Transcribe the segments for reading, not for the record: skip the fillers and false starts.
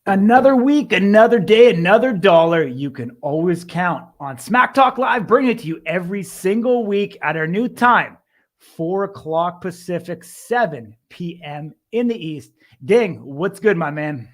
Another week, another day, another dollar. You can always count on Smack Talk Live, bringing it to you every single week at our new time, 4 o'clock Pacific, 7 p.m. in the East. Ding, what's good, my man?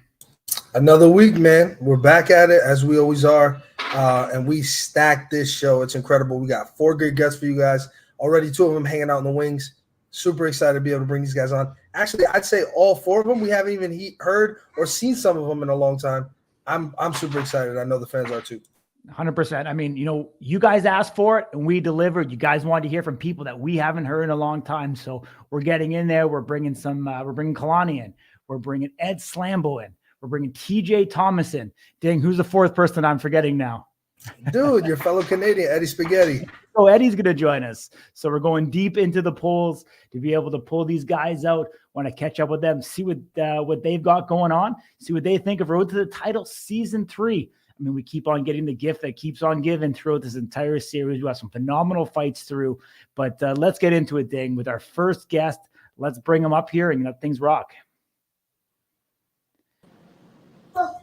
Another week, man. We're back at it as we always are, and we stacked this show. It's incredible. We got 4 great guests for you guys. Already 2 of them hanging out in the wings. Super excited to be able to bring these guys on. Actually, I'd say all 4 of them. We haven't even heard or seen some of them in a long time. I'm super excited. I know the fans are too. 100%. I mean, you guys asked for it and we delivered. You guys wanted to hear from people that we haven't heard in a long time. So we're getting in there. We're bringing Kalani in. We're bringing Ed Slambo in. We're bringing TJ Thomas in. Dang, who's the 4th person I'm forgetting now? Dude, your fellow Canadian, Eddie Spaghetti. Oh, Eddie's going to join us. So we're going deep into the polls to be able to pull these guys out. Want to catch up with them, see what they've got going on, see what they think of Road to the Title Season 3. I mean, we keep on getting the gift that keeps on giving throughout this entire series. We have some phenomenal fights through. But let's get into it, Ding, with our first guest. Let's bring him up here and let things rock.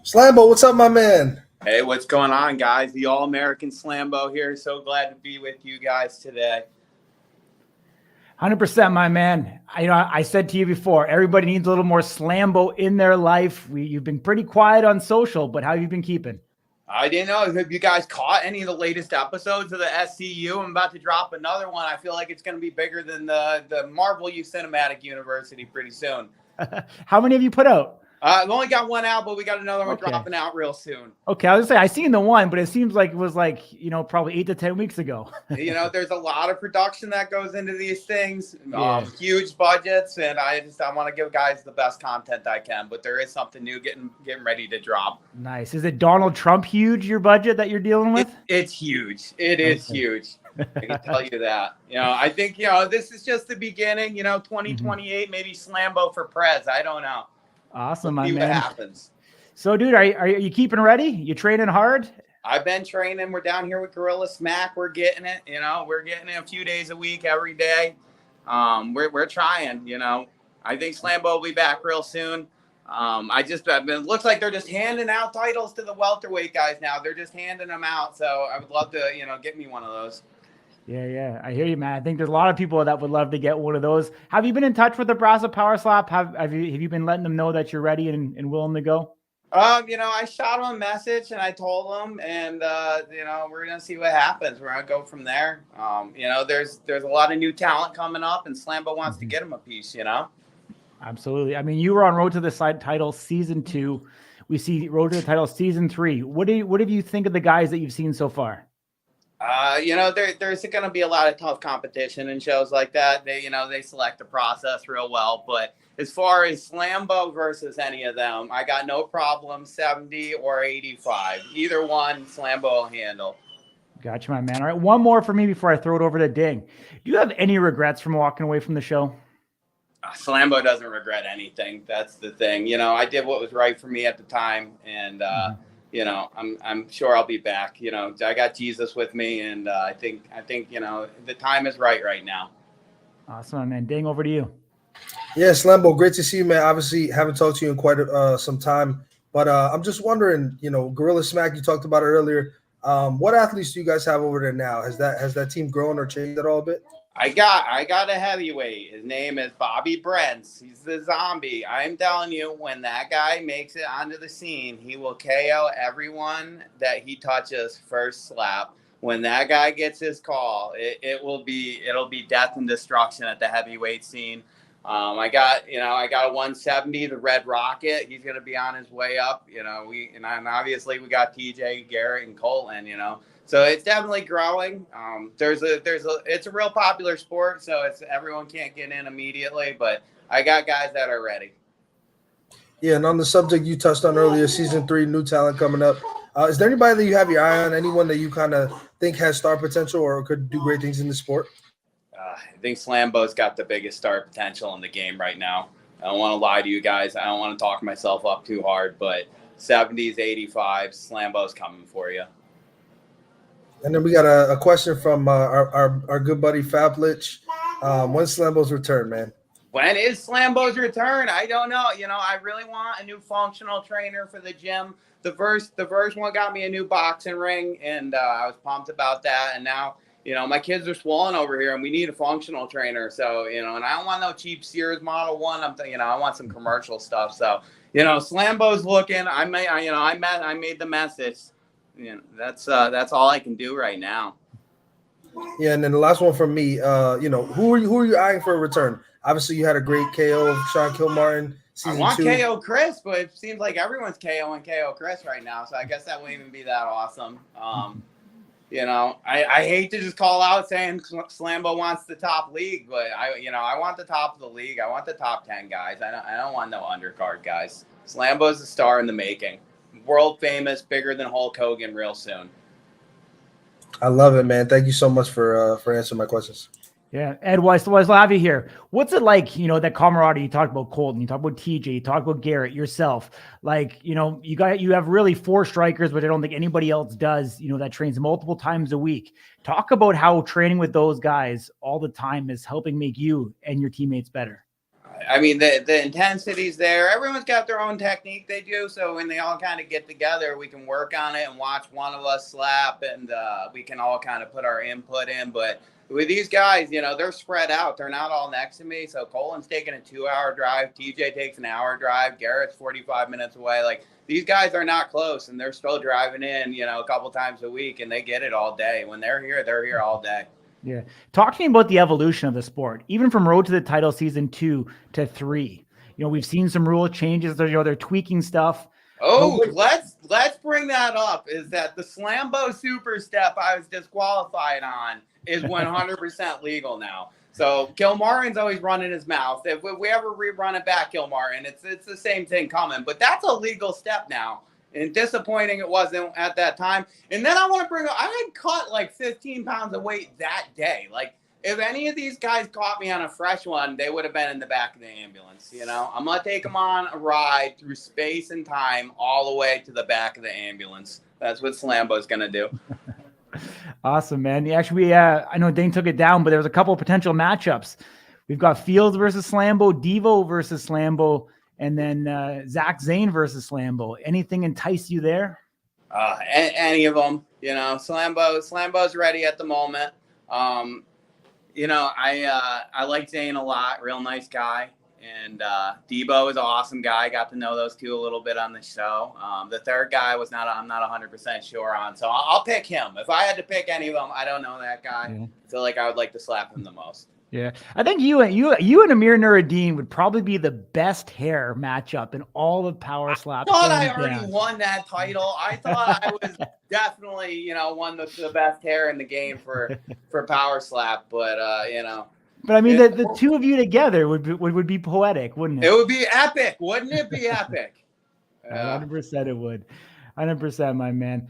Slambo, what's up, my man? Hey, what's going on, guys? The All-American Slambo here. So glad to be with you guys today. 100%, my man. I said to you before, everybody needs a little more Slambo in their life. You've been pretty quiet on social, but how have you been keeping? I didn't know if you guys caught any of the latest episodes of the SCU. I'm about to drop another one. I feel like it's going to be bigger than the Marvel Cinematic University pretty soon. How many have you put out? I've only got one out, but we got another one dropping out real soon. Okay, I was gonna say I seen the one, but it seems like it was probably 8 to 10 weeks ago. There's a lot of production that goes into these things, huge budgets, and I want to give guys the best content I can. But there is something new getting ready to drop. Nice. Is it Donald Trump huge? Your budget that you're dealing with? It's huge. It is huge. I can tell you that. I think this is just the beginning. 2028, maybe Slambo for Prez. I don't know. Awesome, my man. See what happens. So, dude, are you keeping ready? You training hard? I've been training. We're down here with Gorilla Smack. We're getting it. We're getting it a few days a week, every day. We're trying. I think Slambo will be back real soon. It looks like they're just handing out titles to the welterweight guys now. They're just handing them out. So I would love to, get me one of those. Yeah. I hear you, man. I think there's a lot of people that would love to get one of those. Have you been in touch with the Braza Power Slap? Have you been letting them know that you're ready and willing to go? I shot them a message and I told them, and we're gonna see what happens. We're gonna go from there. There's a lot of new talent coming up, and Slambo wants to get them a piece. Absolutely. I mean, you were on Road to the Title Season 2. We see Road to the Title Season 3. What do you think of the guys that you've seen so far? There's going to be a lot of tough competition in shows like that. They select the process real well. But as far as Slambo versus any of them, I got no problem, 70 or 85. Either one, Slambo will handle. Gotcha, my man. All right, one more for me before I throw it over to Ding. Do you have any regrets from walking away from the show? Slambo doesn't regret anything. That's the thing. I did what was right for me at the time, and I'm sure I'll be back. I got Jesus with me, and I think the time is right now. Awesome, man. Ding, over to you. Yeah, Slambo, great to see you, man. Obviously, haven't talked to you in quite some time, but I'm just wondering, Gorilla Smack, you talked about it earlier. What athletes do you guys have over there now? Has that team grown or changed at all a bit? I got a heavyweight. His name is Bobby Brents. He's the zombie. I'm telling you, when that guy makes it onto the scene, he will KO everyone that he touches first slap. When that guy gets his call, it'll be death and destruction at the heavyweight scene. I got a 170, the Red Rocket. He's gonna be on his way up. And obviously we got TJ, Garrett, and Colton. So it's definitely growing. It's a real popular sport, so everyone can't get in immediately, but I got guys that are ready. Yeah, and on the subject you touched on earlier, Season 3, new talent coming up. Is there anybody that you have your eye on? Anyone that you kind of think has star potential or could do great things in the sport? I think Slambo's got the biggest star potential in the game right now. I don't want to lie to you guys. I don't want to talk myself up too hard, but 70s, 85s, Slambo's coming for you. And then we got a question from our good buddy Fablich. When's Slambo's return, man? When is Slambo's return? I don't know. I really want a new functional trainer for the gym. The first one got me a new boxing ring, and I was pumped about that. And now, my kids are swollen over here, and we need a functional trainer. So, and I don't want no cheap Sears Model 1. I want some commercial stuff. So, Slambo's looking. I made the message. That's all I can do right now. Yeah, and then the last one from me, who are you eyeing for a return? Obviously, you had a great KO of Sean Kilmartin. I want KO Chris, but it seems like everyone's KOing KO Chris right now, so I guess that wouldn't even be that awesome. I hate to just call out saying Slambo wants the top league, but I want the top of the league. I want the top 10 guys. I don't want no undercard guys. Slambo's a star in the making. World famous, bigger than Hulk Hogan real soon. I love it, man. Thank you so much for answering my questions. Yeah, Ed, why have you here? What's it like, that camaraderie? You talked about Colton, you talked about TJ, you talked about Garrett, yourself. Like, you have really 4 strikers, but I don't think anybody else does, that trains multiple times a week. Talk about how training with those guys all the time is helping make you and your teammates better. I mean, the intensity's there. Everyone's got their own technique they do. So when they all kind of get together, we can work on it and watch one of us slap, and we can all kind of put our input in. But with these guys, they're spread out. They're not all next to me. So Colin's taking a 2-hour drive. TJ takes an hour drive. Garrett's 45 minutes away. Like, these guys are not close, and they're still driving in, a couple times a week, and they get it all day. When they're here all day. Yeah. Talk to me about the evolution of the sport, even from Road to the Title season 2 to 3. We've seen some rule changes. They're tweaking stuff. Oh, let's bring that up. Is that the Slambo super step I was disqualified on is 100% legal now. So Kilmartin's always running his mouth. If we ever rerun it back, Kilmartin, it's the same thing coming. But that's a legal step now. And disappointing it wasn't at that time. And then I want to bring up, I had cut like 15 pounds of weight that day. Like, if any of these guys caught me on a fresh one, they would have been in the back of the ambulance. I'm going to take them on a ride through space and time all the way to the back of the ambulance. That's what Slambo's going to do. Awesome, man. Actually, I know Dane took it down, but there was a couple of potential matchups. We've got Fields versus Slambo, Devo versus Slambo, and then Zach Zane versus Slambo. Anything entice you there? Any of them. Slambo's ready at the moment. I like Zane a lot. Real nice guy. And Debo is an awesome guy. Got to know those two a little bit on the show. The third guy I'm not 100% sure on. So I'll pick him. If I had to pick any of them, I don't know that guy. Yeah. I feel like I would like to slap him the most. Yeah, I think you and Amir Nuruddin would probably be the best hair matchup in all of Power Slap. I thought I already won that title. I thought I was definitely, won the best hair in the game for Power Slap. But But I mean, the two of you together would be poetic, wouldn't it? It would be epic, wouldn't it? Be epic. 100% it would. 100%, my man.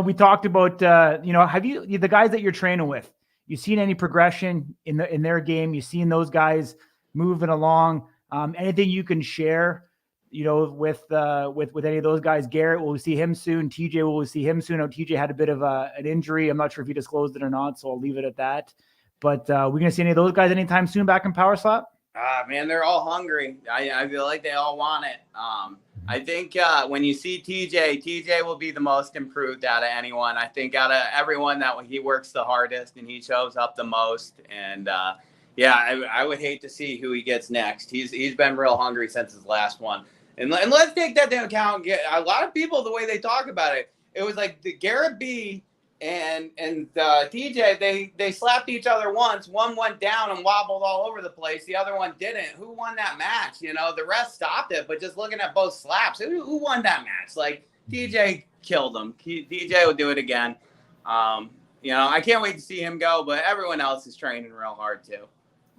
We talked about have you the guys that you're training with? You seen any progression in their game? You seen those guys moving along? Anything you can share, with any of those guys? Garrett, will we see him soon? TJ, will we see him soon? TJ had a bit of an injury. I'm not sure if he disclosed it or not, so I'll leave it at that. But we're gonna see any of those guys anytime soon back in Power Slap? Man, they're all hungry. I feel like they all want it. I think when you see TJ will be the most improved out of anyone. I think out of everyone that he works the hardest and he shows up the most. And I would hate to see who he gets next. He's been real hungry since his last one. And let's take that into account. A lot of people, the way they talk about it, it was like the Garrett B and TJ, they slapped each other once. One went down and wobbled all over the place. The other one didn't. Who won that match? The rest stopped it. But just looking at both slaps, who won that match? Like, TJ killed him. TJ will do it again. I can't wait to see him go. But everyone else is training real hard too.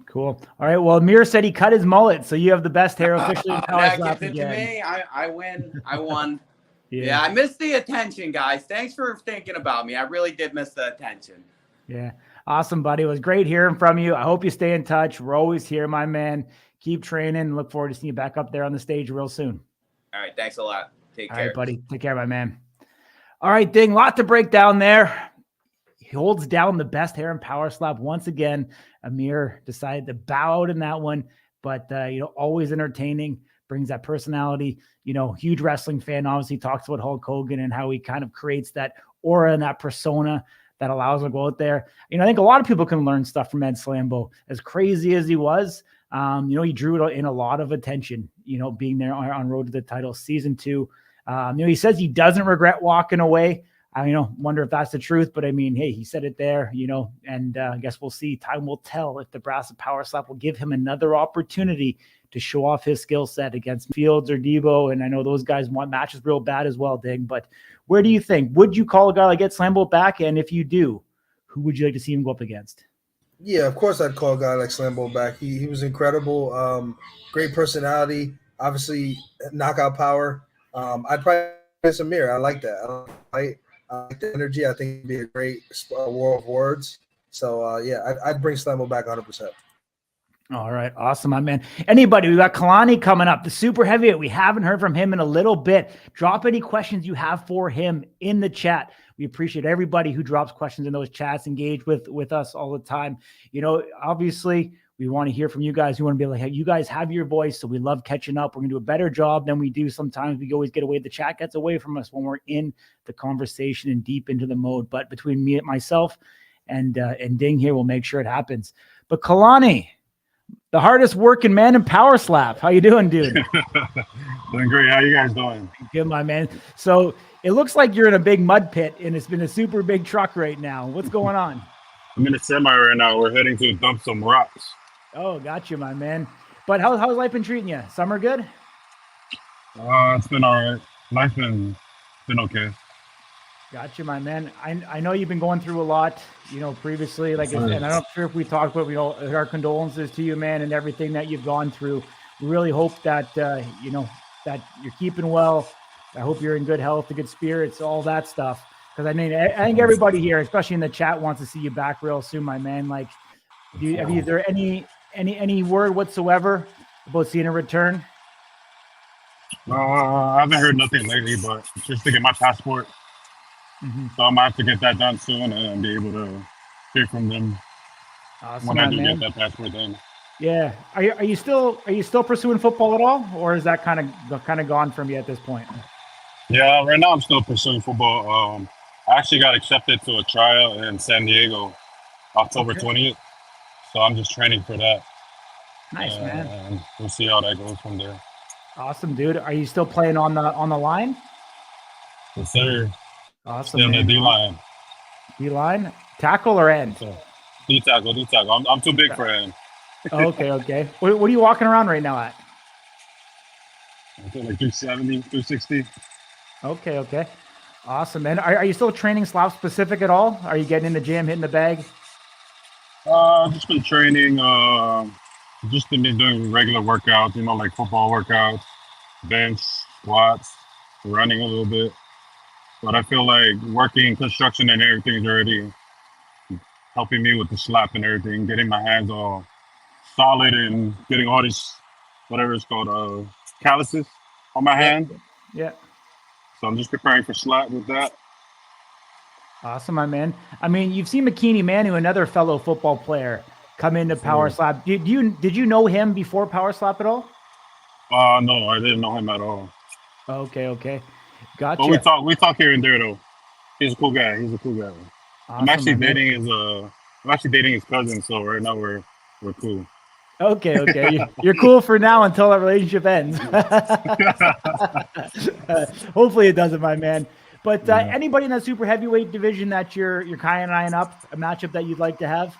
Cool. All right. Well, Amir said he cut his mullet, so you have the best hair officially in Power Slap again. To me, I win. I won. Yeah, I missed the attention, guys. Thanks for thinking about me. I really did miss the attention. Yeah. Awesome, buddy. It was great hearing from you. I hope you stay in touch. We're always here, my man. Keep training. Look forward to seeing you back up there on the stage real soon. All right. Thanks a lot. Take care. All right, buddy. Take care, my man. All right, Ding. Lot to break down there. He holds down the best hair in power slap. Once again, Amir decided to bow out in that one, but always entertaining, brings that personality, huge wrestling fan, obviously talks about Hulk Hogan and how he kind of creates that aura and that persona that allows him to go out there. I think a lot of people can learn stuff from Ed Slambo. As crazy as he was, he drew in a lot of attention, being there on Road to the Title season 2. He says he doesn't regret walking away. I wonder if that's the truth, but hey, he said it there, and I guess we'll see. Time will tell if the Brass of Power Slap will give him another opportunity to show off his skill set against Fields or Debo. And I know those guys want matches real bad as well, Dig, but where do you think? Would you call a guy like Ed Slambo back? And if you do, who would you like to see him go up against? Yeah, of course I'd call a guy like Slambo back. He was incredible. Great personality, obviously knockout power. I'd probably miss Amir. I like that. I like the energy. I think it'd be a great war of words. So, I'd bring Slambo back 100%. All right. Awesome, my man. Anybody, we got Kalani coming up, the super heavyweight. We haven't heard from him in a little bit. Drop any questions you have for him in the chat. We appreciate everybody who drops questions in those chats, engage with us all the time. Obviously, we want to hear from you guys. We want to be like, hey, you guys have your voice, so we love catching up. We're going to do a better job than we do sometimes. We always get away. The chat gets away from us when we're in the conversation and deep into the mode. But between me and myself and Ding here, we'll make sure it happens. But Kalani, the hardest working man in power slap. How you doing, dude? Doing great. How you guys doing? Good, my man. So it looks like you're in a big mud pit, and it's been a super big truck right now. What's going on? I'm in a semi right now. We're heading to dump some rocks. Oh, got you, my man. But how's life been treating you? Summer good? It's been all right. Life's been okay. Got you, my man. I know you've been going through a lot, previously, and I'm not sure if we talked about, our condolences to you, man, and everything that you've gone through. We really hope that, that you're keeping well. I hope you're in good health, good spirits, all that stuff. Because I think everybody here, especially in the chat, wants to see you back real soon, my man. Like, is there any word whatsoever about seeing a return? I haven't heard nothing lately, but just to get my passport. Mm-hmm. So I'm gonna have to get that done soon and be able to hear from them when I do get that passport done. Yeah. Are you still pursuing football at all, or is that kind of gone from you at this point? Yeah, right now I'm still pursuing football. I actually got accepted to a tryout in San Diego, October 20th. So I'm just training for that. Nice, man. And we'll see how that goes from there. Awesome, dude. Are you still playing on the line? Yes, sir. Awesome. Still in the D-line. D-line? Tackle or end? D-tackle. I'm too big for end. Okay. What are you walking around right now at? I think like 270, 260. Okay. Awesome, man. Are you still training slap specific at all? Are you getting in the gym, hitting the bag? Just been training. Just been doing regular workouts, like football workouts, bench, squats, running a little bit. But I feel like working construction and everything is already helping me with the slap and everything, getting my hands all solid and getting all this, whatever it's called, calluses on my hand. Yeah. So I'm just preparing for slap with that. Awesome, my man. You've seen McKinney Manu, another fellow football player, come into power slap. Did you know him before power slap at all? No, I didn't know him at all. Okay. Gotcha. But we talk here and there though. He's a cool guy. Awesome, I'm actually dating his cousin, so right now we're cool. Okay. You're cool for now until that relationship ends. Hopefully it doesn't, my man. But anybody in that super heavyweight division that you're kind of eyeing up, a matchup that you'd like to have?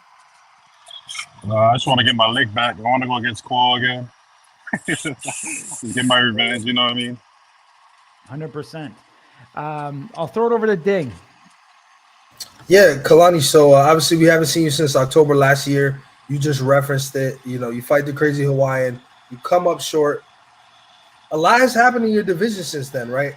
I just want to get my leg back. I want to go against Cole again. Get my revenge, you know what I mean? 100%. I'll throw it over to Ding. Yeah, Kalani. So obviously we haven't seen you since October last year. You just referenced it. You fight the crazy Hawaiian. You come up short. A lot has happened in your division since then, right?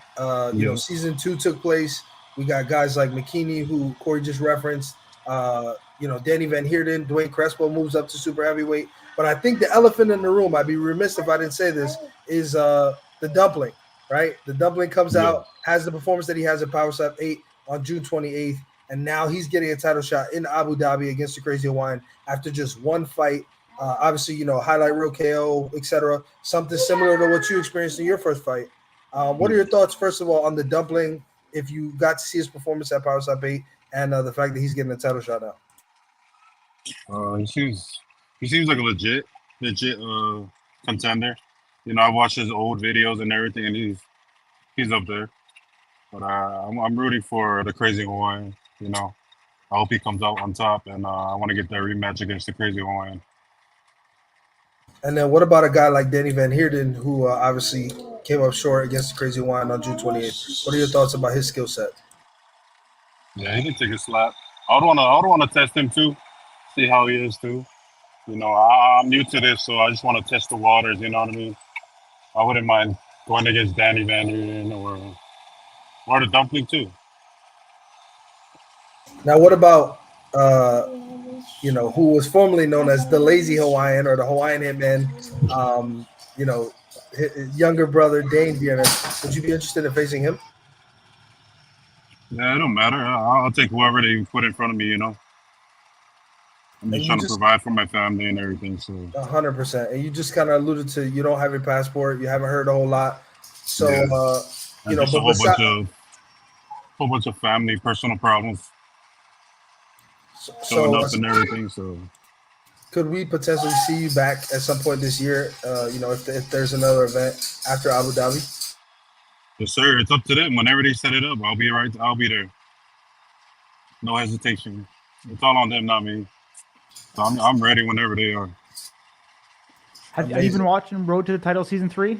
Season 2 took place. We got guys like McKinney, who Corey just referenced. Danny Van Heerden, Dwayne Crespo moves up to super heavyweight. But I think the elephant in the room, I'd be remiss if I didn't say this, is the dumpling, right? The dumpling comes out, has the performance that he has at Power Slap 8 on June 28th. and now he's getting a title shot in Abu Dhabi against the Crazy Hawaiian after just one fight. Obviously, highlight reel KO, etc. Something similar to what you experienced in your first fight. What are your thoughts, first of all, on the Dumpling, if you got to see his performance at Power Stop 8, and the fact that he's getting a title shot now? He seems like a legit contender. I watched his old videos and everything, and he's up there. But I'm rooting for the Crazy Hawaiian. I hope he comes out on top, and I want to get that rematch against the Crazy Hawaiian. And then what about a guy like Danny Van Heerden, who obviously came up short against the Crazy Hawaiian on June 28th? What are your thoughts about his skill set? Yeah, he can take a slap. I would want to test him too, see how he is too. I'm new to this, so I just want to test the waters. You know what I mean? I wouldn't mind going against Danny Van Heerden or the Dumpling too. Now, what about who was formerly known as the Lazy Hawaiian or the Hawaiian Hitman? His younger brother Dane Bierner. Would you be interested in facing him? Yeah, it don't matter. I'll take whoever they put in front of me. I'm just trying to provide for my family and everything. So 100%. And you just kind of alluded to you don't have your passport. You haven't heard a whole lot. So yeah. But a whole bunch of family personal problems showing up and everything. So could we potentially see you back at some point this year? If there's another event after Abu Dhabi. Yes, sir. It's up to them. Whenever they set it up, I'll be there. No hesitation. It's all on them, not me. So I'm ready whenever they are. Have you been watching Road to the Title Season 3?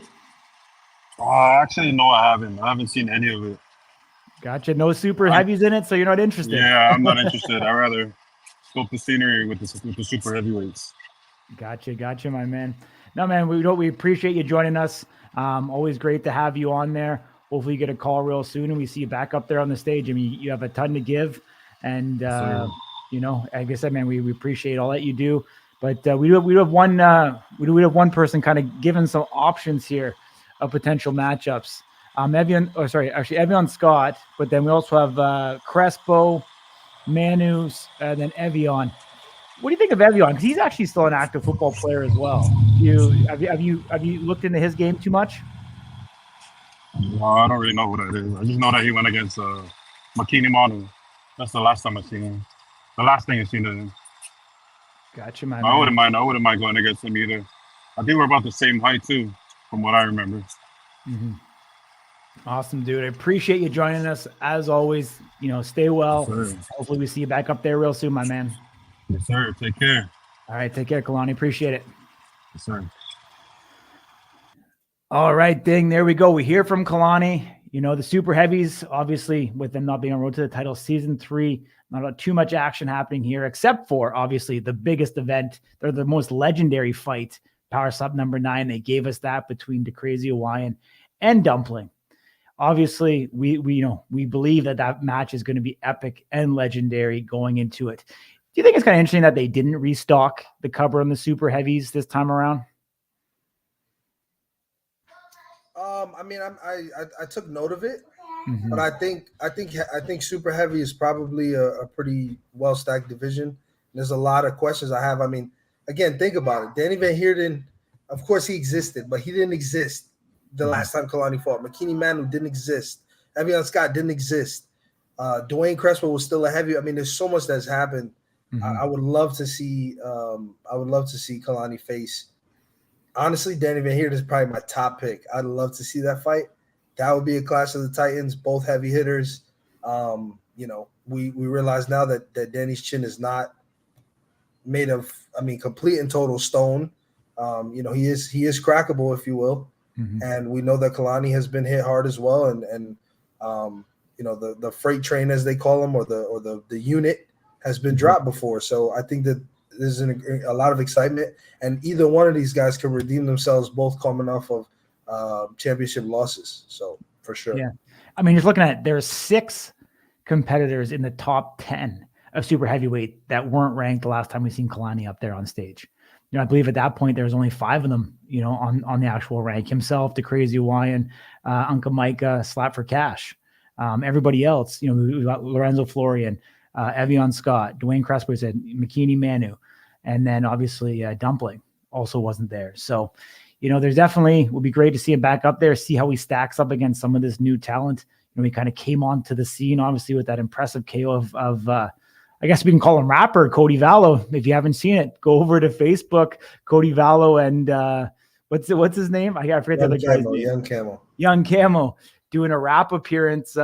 Actually, no, I haven't. I haven't seen any of it. Gotcha. No super heavies in it, so you're not interested. Yeah, I'm not interested. I'd rather scope the scenery with the super heavyweights. Gotcha, my man. No, man, we appreciate you joining us. Always great to have you on there. Hopefully you get a call real soon and we see you back up there on the stage. I mean, you have a ton to give. And, like I said, man, we appreciate all that you do. But we have one person kind of given some options here of potential matchups. Evian Scott, but then we also have Crespo, Manus, and then Evian. What do you think of Evian? Because he's actually still an active football player as well. Have you looked into his game too much? No, I don't really know who that is. I just know that he went against Makini Manu. That's the last time I seen him. The last thing I seen of him. Gotcha, man. I wouldn't mind going against him either. I think we're about the same height too, from what I remember. Mm-hmm. Awesome, dude. I appreciate you joining us as always. Stay well. Yes, hopefully we see you back up there real soon, my man. Yes, sir. Take care. All right, take care, Kalani. Appreciate it. Yes, sir. All right, ding. There we go. We hear from Kalani. The super heavies, obviously, with them not being on Road to the Title Season 3, not too much action happening here, except for, obviously, the biggest event. They're the most legendary fight, Power Slap number 9. They gave us that between the Crazy Hawaiian and Dumpling. Obviously, we believe that match is going to be epic and legendary going into it. Do you think it's kind of interesting that they didn't restock the cover on the super heavies this time around? I took note of it, but I think super heavy is probably a pretty well stacked division. There's a lot of questions I have. I mean, again, think about it. Danny Van Heerden, of course, he existed, but he didn't exist the last time Kalani fought. Makini Manu didn't exist. Evian Scott didn't exist. Dwayne Crespo was still a heavy. I mean, there's so much that's happened. I would love to see. Kalani face. Honestly, Danny Van Heerden is probably my top pick. I'd love to see that fight. That would be a clash of the Titans, both heavy hitters. We realize now that Danny's chin is not made of, complete and total stone. He is crackable, if you will. And we know that Kalani has been hit hard as well. And the freight train, as they call them, or the unit has been dropped before. So I think that there's a lot of excitement, and either one of these guys can redeem themselves, both coming off of championship losses. So for sure. Yeah. I mean, just looking at it, there's 6 competitors in the top 10 of super heavyweight that weren't ranked the last time we seen Kalani up there on stage. I believe at that point, there was only 5 of them, on the actual rank. Himself, the Crazy Hawaiian, Uncle Micah, Slap for Cash. Everybody else, we got Lorenzo Florian, Evian Scott, Dwayne Crespo said McKinney Manu, and then obviously Dumpling also wasn't there. So, there's definitely will be great to see him back up there, see how he stacks up against some of this new talent. He kind of came onto the scene, obviously, with that impressive KO of I guess we can call him rapper Cody Vallo. If you haven't seen it, go over to Facebook, Cody Vallo, and what's his name? I forget the other guy's name. Young Camo doing a rap appearance.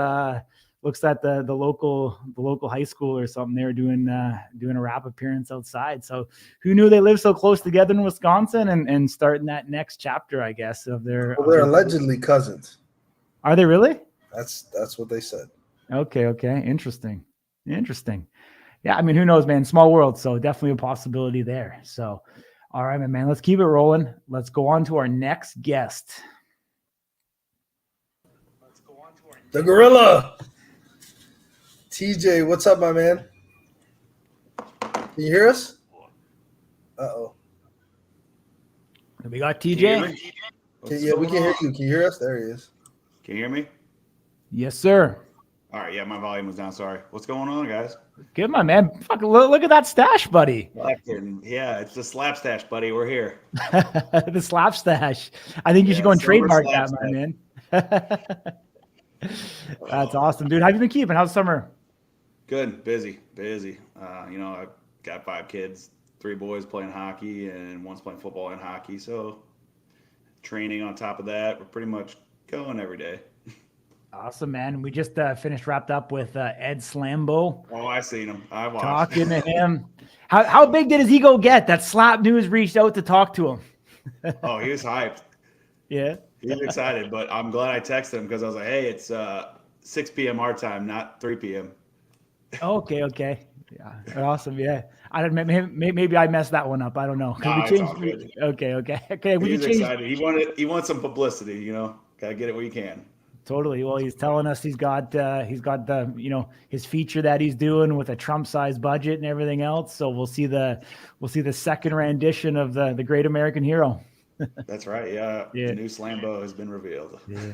Looks at the local high school or something. They were doing a rap appearance outside. So who knew they lived so close together in Wisconsin and starting that next chapter, I guess, of their. Well, they're allegedly cousins. Are they really? That's what they said. Okay. Interesting. Yeah, I mean, who knows, man? Small world, so definitely a possibility there. So, all right, my man, let's keep it rolling. Let's go on to our next guest. The Gorilla. TJ, what's up, my man? Can you hear us? Uh-oh. We got TJ. Yeah, we can hear you. Can you hear us? There he is. Can you hear me? Yes, sir. All right, yeah, my volume was down. Sorry. What's going on, guys? Good, my man. Fuck, look at that stash, buddy. Yeah, it's the slap stash, buddy. We're here. The slap stash. I think you should go and trademark that, my man. That's awesome, dude. How have you been keeping? How's summer? Good, busy. I've got 5 kids, 3 boys playing hockey, and one's playing football and hockey. So training on top of that. We're pretty much going every day. Awesome, man. We just wrapped up with Ed Slambo. Oh, I seen him. I watched. Talking to him. How big did his ego get that Slap News reached out to talk to him? Oh, he was hyped. Yeah. He was excited, but I'm glad I texted him because I was like, hey, it's 6 p.m. our time, not 3 p.m. Okay. Yeah. Awesome. Yeah. I don't. Maybe I messed that one up. I don't know. No, we changed. Okay. He's excited. He wants some publicity. Gotta get it where you can. Totally. Well, he's telling us he's got the his feature that he's doing with a Trump-sized budget and everything else. So we'll see the second rendition of the Great American Hero. That's right. Yeah. The new Slambo has been revealed. Yeah.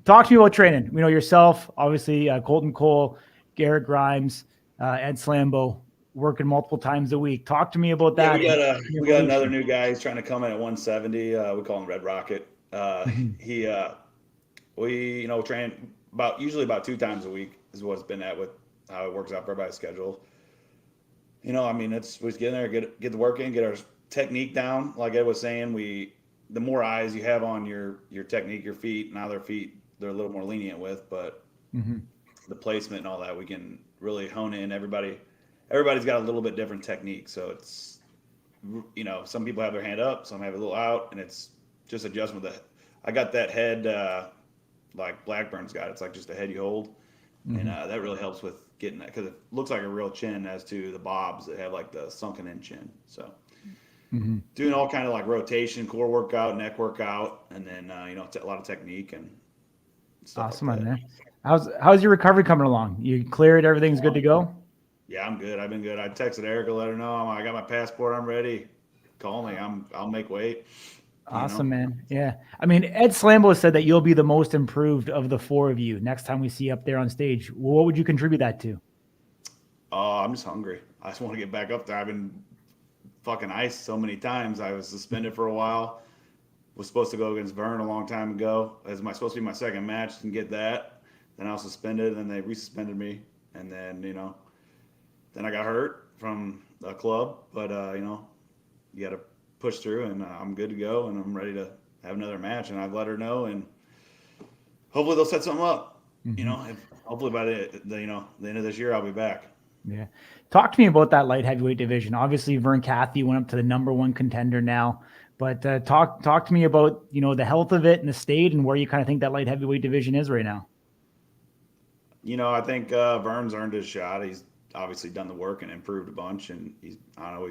Talk to me about training. We know yourself, obviously, Colton Cole, Garrett Grimes, Ed Slambo, working multiple times a week. Talk to me about that. Yeah, we got another new guy. He's trying to come in at 170. We call him Red Rocket. We train usually about 2 times a week is what it's been at with how it works out for everybody's schedule. We just get in there, get the work in, get our technique down. Like Ed was saying, the more eyes you have on your technique, your feet, now their feet, they're a little more lenient with, but the placement and all that, we can really hone in. Everybody's got a little bit different technique. So it's, some people have their hand up, some have it a little out, and it's just adjustment. I got that head, like Blackburn's got. It's like just a head you hold. And that really helps with getting that, because it looks like a real chin as to the bobs that have like the sunken in chin. So doing all kind of like rotation, core workout, neck workout, and then a lot of technique and stuff. Awesome, like that. man. How's your recovery coming along? You cleared? Everything's good to go? Yeah, I'm good. I've been good. I texted Erica, let her know I got my passport. I'm ready. Call me. I'll make weight. Awesome, man. Yeah. I mean, Ed Slambo said that you'll be the most improved of the 4 of you next time we see you up there on stage. What would you contribute that to? I'm just hungry. I just want to get back up there. I've been fucking iced so many times. I was suspended for a while. Was supposed to go against Vern a long time ago. It was supposed to be my second match. Didn't get that. Then I was suspended, and they resuspended me. And then, then I got hurt from a club. But, you got to push through, and I'm good to go, and I'm ready to have another match. And I've let her know, and hopefully they'll set something up. Hopefully by the end of this year, I'll be back. Yeah. Talk to me about that light heavyweight division. Obviously, Vern Cathy went up to the #1 contender now, but talk to me about, the health of it in the state and where you kind of think that light heavyweight division is right now. I think Vern's earned his shot. He's obviously done the work and improved a bunch, and he's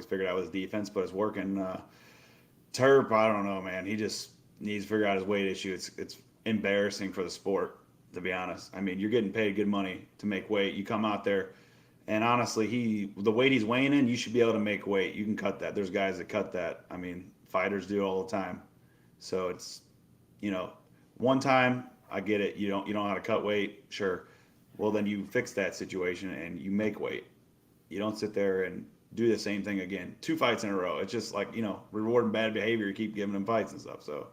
figured out his defense, but it's working. Terp, I don't know, man. He just needs to figure out his weight issue. It's embarrassing for the sport, to be honest. I mean, you're getting paid good money to make weight. You come out there, and honestly, the weight he's weighing in, you should be able to make weight. You can cut that. There's guys that cut that. I mean, fighters do it all the time. So it's, one time, I get it. You don't know how to cut weight, sure. Well, then you fix that situation and you make weight. you don't sit there and do the same thing again. 2 fights in a row. It's just like, rewarding bad behavior. You keep giving them fights and stuff. So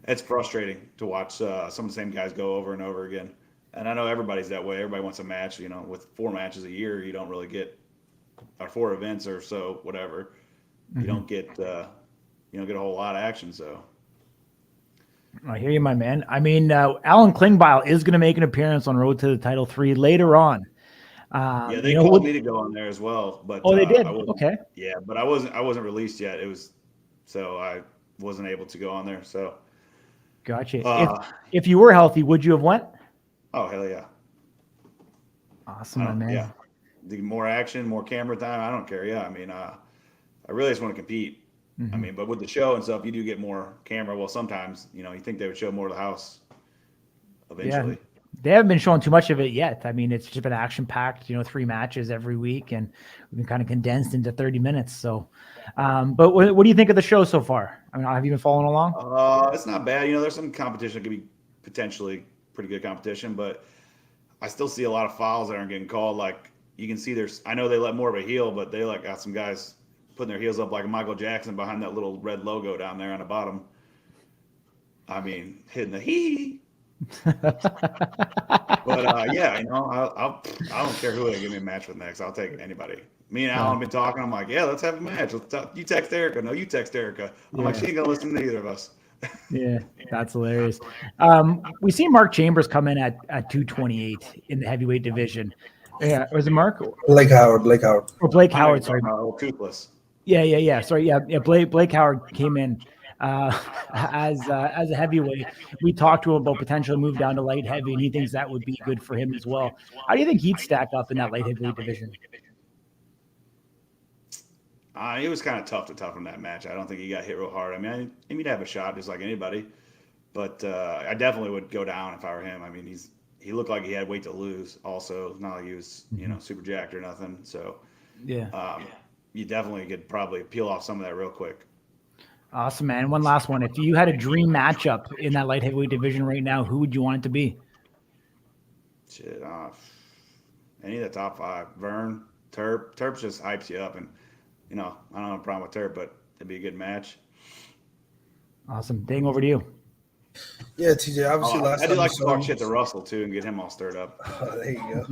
it's frustrating to watch some of the same guys go over and over again. And I know everybody's that way. Everybody wants a match. With 4 matches a year, you don't really get, or 4 events or so, whatever. You don't get a whole lot of action. So I hear you, my man. I mean, Alan Klingbeil is going to make an appearance on Road to the Title 3 later on. Yeah, they called me to go on there as well, but they did. Okay. Yeah, but I wasn't released yet. So I wasn't able to go on there. So gotcha. If you were healthy, would you have went? Oh, hell yeah. Awesome, my man. Yeah, more action, more camera time. I don't care. Yeah, I mean, I really just want to compete. I mean, but with the show and stuff, you do get more camera. Well, sometimes, you think they would show more of the house eventually. Yeah. They haven't been showing too much of it yet. I mean, it's just been action-packed, 3 matches every week, and we've been kind of condensed into 30 minutes. So, but what do you think of the show so far? I mean, have you been following along? It's not bad. There's some competition that could be potentially pretty good competition, but I still see a lot of fouls that aren't getting called. Like, you can see I know they let more of a heel, but they got some guys putting their heels up like Michael Jackson behind that little red logo down there on the bottom. I mean, hitting the hee. But yeah, I don't care who they give me a match with next. I'll take anybody. Me and Alan have been talking. I'm like, yeah, let's have a match. You text Erica. No, you text Erica. I'm like, she ain't gonna listen to either of us. Yeah, that's hilarious. We see Mark Chambers come in at 228 in the heavyweight division. Yeah, was it Mark? Blake Howard. Or Blake Howard, sorry. Toothless. Yeah. Sorry, yeah. Blake Howard came in as a heavyweight. We talked to him about potentially move down to light heavy, and he thinks that would be good for him as well. How do you think he'd stack up in that light heavyweight division? It was kind of tough to toughen that match. I don't think he got hit real hard. I mean, he'd have a shot just like anybody, but I definitely would go down if I were him. I mean, he looked like he had weight to lose. Also, not like he was super jacked or nothing. So yeah, you definitely could probably peel off some of that real quick. Awesome, man. One last one. If you had a dream matchup in that light heavyweight division right now, who would you want it to be? Shit, any of the top 5. Vern, Terp just hypes you up, and I don't have a problem with Terp, but it'd be a good match. Awesome. Dang, over to you. Yeah, TJ. Obviously, I do like to talk shit to Russell too and get him all stirred up. There you go.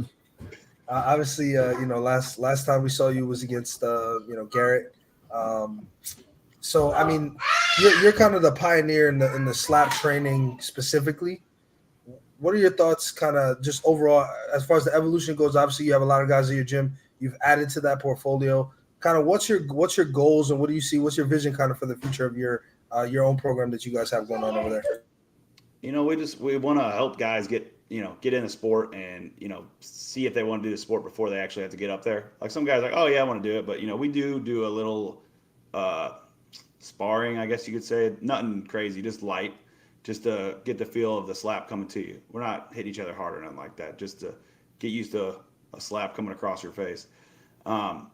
Obviously, last time we saw you was against Garrett. So I mean, you're kind of the pioneer in the slap training specifically. What are your thoughts, kind of just overall, as far as the evolution goes? Obviously, you have a lot of guys in your gym. You've added to that portfolio. Kind of, what's your goals, and what do you see? What's your vision, kind of, for the future of your own program that you guys have going on over there? We want to help guys get in the sport and see if they want to do the sport before they actually have to get up there. Like, some guys are like, oh yeah, I want to do it, but we do a little sparring, I guess you could say. Nothing crazy, just light, just to get the feel of the slap coming to you. We're not hitting each other hard or nothing like that, just to get used to a slap coming across your face. Everybody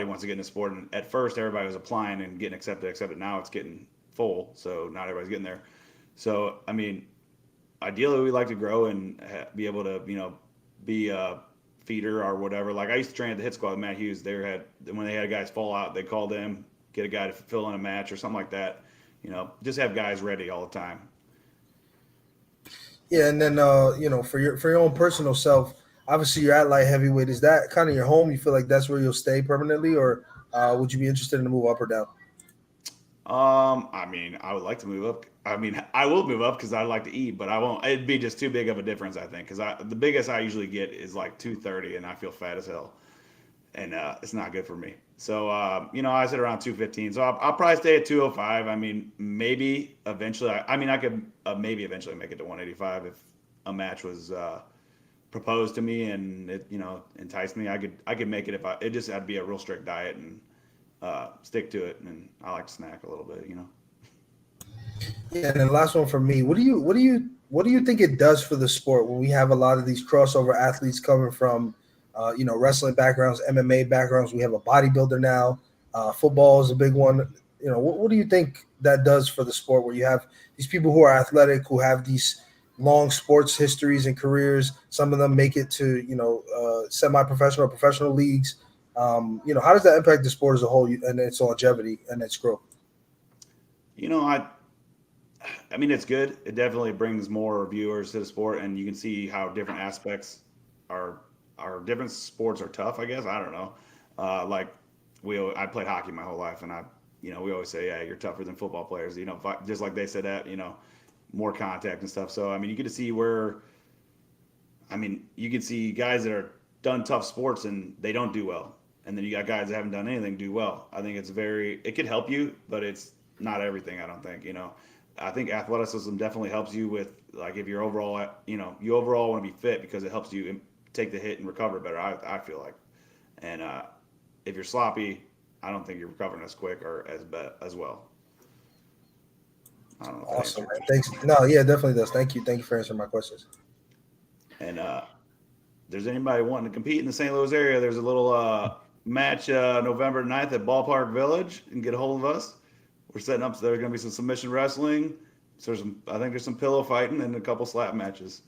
wants to get in the sport, and at first everybody was applying and getting accepted. Now it's getting full, so not everybody's getting there. So I mean, ideally we'd like to grow and be able to be a feeder or whatever. Like, I used to train at the hit squad with Matt Hughes. When they had guys fall out, they called them, get a guy to fill in a match or something like that. Just have guys ready all the time. Yeah, and then for your own personal self, obviously you're at light heavyweight. Is that kind of your home? You feel like that's where you'll stay permanently, or would you be interested in to move up or down? I mean, I would like to move up. I mean, I will move up because I like to eat, but I won't. It'd be just too big of a difference, I think, because the biggest I usually get is like 230, and I feel fat as hell, and it's not good for me. So, I sit around 215. So I'll probably stay at 205. I mean, maybe eventually. I could maybe eventually make it to 185 if a match was proposed to me and it enticed me. I could make it if it just had to be a real strict diet and stick to it. And I like to snack a little bit. Yeah, and then last one for me. What do you think it does for the sport when we have a lot of these crossover athletes coming from wrestling backgrounds, MMA backgrounds? We have a bodybuilder now. Football is a big one. What do you think that does for the sport, where you have these people who are athletic, who have these long sports histories and careers. Some of them make it to, semi-professional or professional leagues. How does that impact the sport as a whole and its longevity and its growth? I mean, it's good. It definitely brings more viewers to the sport, and you can see how different aspects are different sports are tough, I guess. I don't know. I played hockey my whole life, and we always say, yeah, you're tougher than football players, just like they said that, more contact and stuff. So, I mean, you get to see you can see guys that are done tough sports and they don't do well. And then you got guys that haven't done anything do well. I think it could help you, but it's not everything, I don't think, I think athleticism definitely helps you with, like, if you're overall, you overall want to be fit because it helps you take the hit and recover better, I feel like. And if you're sloppy, I don't think you're recovering as quick or as well. I don't know. Awesome, man. Thanks. No, yeah, definitely does. Thank you for answering my questions. And there's anybody wanting to compete in the St. Louis area, there's a little match November 9th at Ballpark Village. You can get a hold of us. We're setting up, so there's going to be some submission wrestling. So I think there's some pillow fighting and a couple slap matches.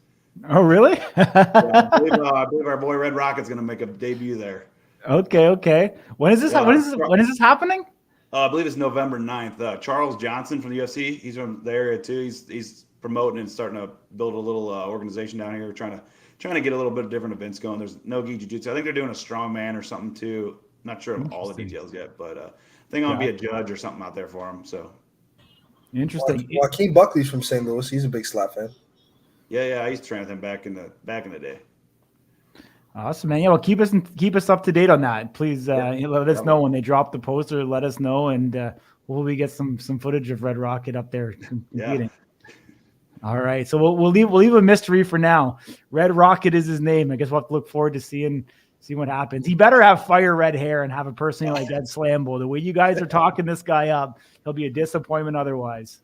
Oh, really? Yeah, I believe our boy Red Rocket's going to make a debut there. Okay. When is this happening? I believe it's November 9th. Charles Johnson from the UFC, he's from the area too. He's promoting and starting to build a little organization down here, trying to get a little bit of different events going. There's no-gi jiu-jitsu. I think they're doing a strongman or something too. Not sure of all the details yet, but I think I'll be a judge or something out there for him. So interesting. Joaquin Buckley's from St. Louis. He's a big slap fan. Yeah, I used to train with him back in the day. Awesome, man. Yeah, well, keep us up to date on that, please. Let us know when they drop the poster. Let us know, and we'll get some footage of Red Rocket up there competing. Yeah. All right, so we'll leave a mystery for now. Red Rocket is his name. I guess we'll have to look forward to seeing what happens. He better have fire red hair and have a personality like Ed Slambo. The way you guys are talking this guy up, he'll be a disappointment otherwise.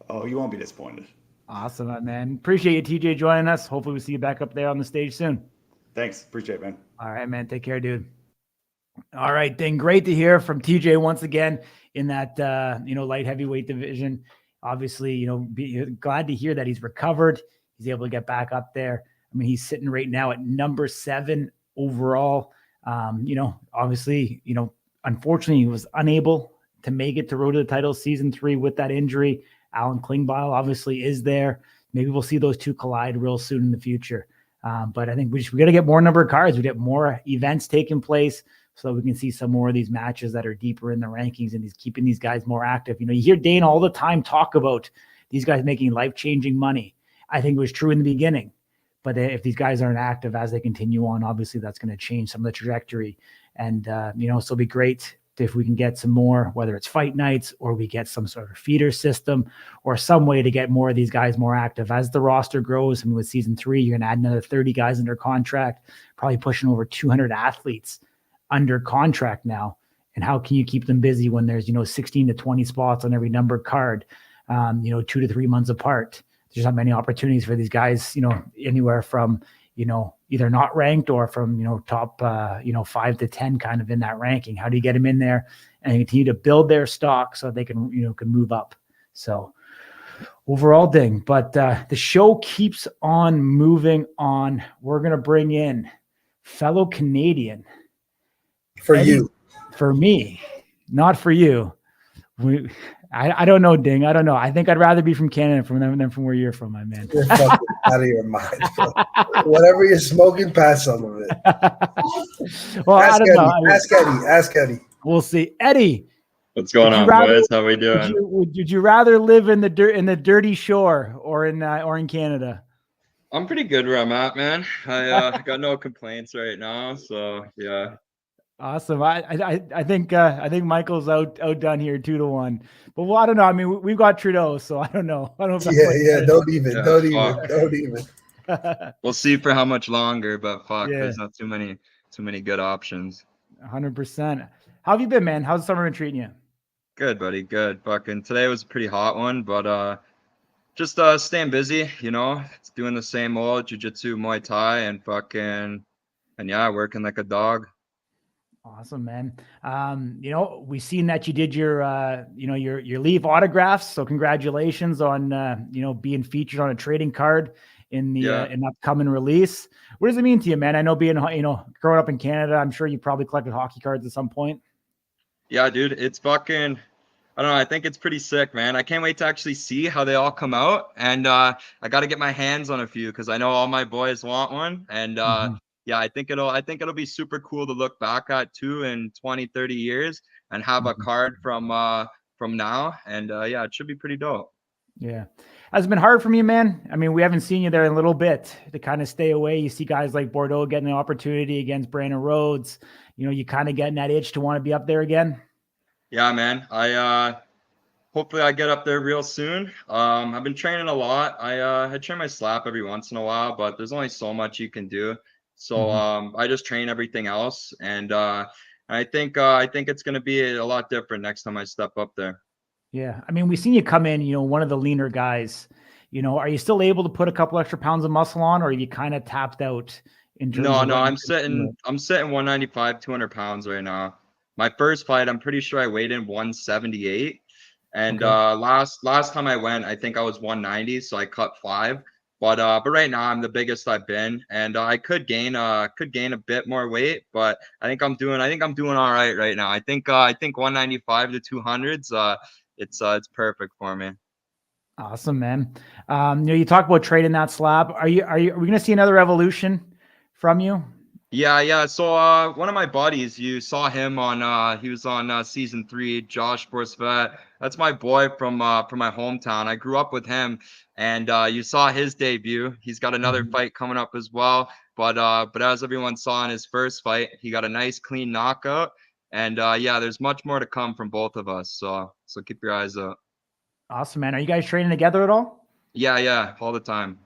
Oh, you won't be disappointed. Awesome, man. Appreciate you, TJ, joining us. Hopefully we see you back up there on the stage soon. Thanks. Appreciate it, man. All right, man. Take care, dude. All right, then. Great to hear from TJ once again in that, light heavyweight division. Obviously, glad to hear that he's recovered. He's able to get back up there. I mean, he's sitting right now at number 7 overall. Obviously, unfortunately, he was unable to make it to Road to the Title Season 3 with that injury. Alan Klingbeil obviously is there. Maybe we'll see those two collide real soon in the future. But I think we got to get more number of cards. We get more events taking place so that we can see some more of these matches that are deeper in the rankings and keeping these guys more active. You hear Dana all the time talk about these guys making life-changing money. I think it was true in the beginning. But if these guys aren't active as they continue on, obviously that's going to change some of the trajectory. And, so it'll be great if we can get some more, whether it's fight nights or we get some sort of feeder system or some way to get more of these guys more active. As the roster grows, and with Season 3, you're going to add another 30 guys under contract, probably pushing over 200 athletes under contract now. And how can you keep them busy when there's, 16 to 20 spots on every numbered card, 2 to 3 months apart? There's not many opportunities for these guys, anywhere from, either not ranked or from, top, 5 to 10 kind of in that ranking. How do you get them in there and continue to build their stock so they can, can move up? So overall thing, but the show keeps on moving on. We're going to bring in fellow Canadian. For Eddie, you. For me, not for you. I don't know, Ding. I don't know. I think I'd rather be from Canada than from where you're from, my man. You're fucking out of your mind, bro. Whatever you're smoking, pass some of it. Well, I don't know. Ask Eddie. We'll see. Eddie. What's going on, boys? How we doing? Would you rather live in the dirty shore or in Canada? I'm pretty good where I'm at, man. I got no complaints right now. So yeah. Awesome. I think Michael's outdone here 2-1. But well, I don't know. I mean, we've got Trudeau, so I don't know. I don't know. Yeah. Don't even. We'll see for how much longer, but fuck, there's not too many good options. 100%. How have you been, man? How's the summer been treating you? Good, buddy. Good. Fucking today was a pretty hot one, but just staying busy. It's doing the same old jiu-jitsu, Muay Thai, and working like a dog. Awesome, man. We seen that you did your leaf autographs. So congratulations on, being featured on a trading card in the an upcoming release. What does it mean to you, man? I know being, growing up in Canada, I'm sure you probably collected hockey cards at some point. Yeah, dude, it's fucking, I don't know. I think it's pretty sick, man. I can't wait to actually see how they all come out. And I got to get my hands on a few because I know all my boys want one. And yeah, I think it'll be super cool to look back at too in 20, 30 years and have a card from now. And yeah, it should be pretty dope. Yeah. Has it been hard for me, man? I mean, we haven't seen you there in a little bit to kind of stay away. You see guys like Bordeaux getting the opportunity against Brandon Rhodes. You kind of getting that itch to want to be up there again. Yeah, man. Hopefully I get up there real soon. I've been training a lot. I train my slap every once in a while, but there's only so much you can do. So I just train everything else, and I think it's going to be a lot different next time I step up there. Yeah, I mean, we've seen you come in, one of the leaner guys. Are you still able to put a couple extra pounds of muscle on, or are you kind of tapped out? No, I'm sitting 195, 200 pounds right now. My first fight, I'm pretty sure I weighed in 178. And last time I went, I think I was 190, so I cut 5. But right now I'm the biggest I've been, and I could gain a bit more weight, but I think I'm doing all right now. I think 195 to 200s, it's perfect for me. Awesome, man. You talk about trading that slab. Are we going to see another evolution from you? Yeah. So one of my buddies, you saw him on he was on season 3, Josh Borsvet. That's my boy from my hometown. I grew up with him, and you saw his debut. He's got another fight coming up as well. But as everyone saw in his first fight, he got a nice clean knockout. And yeah, there's much more to come from both of us. So keep your eyes out. Awesome, man. Are you guys training together at all? Yeah, all the time.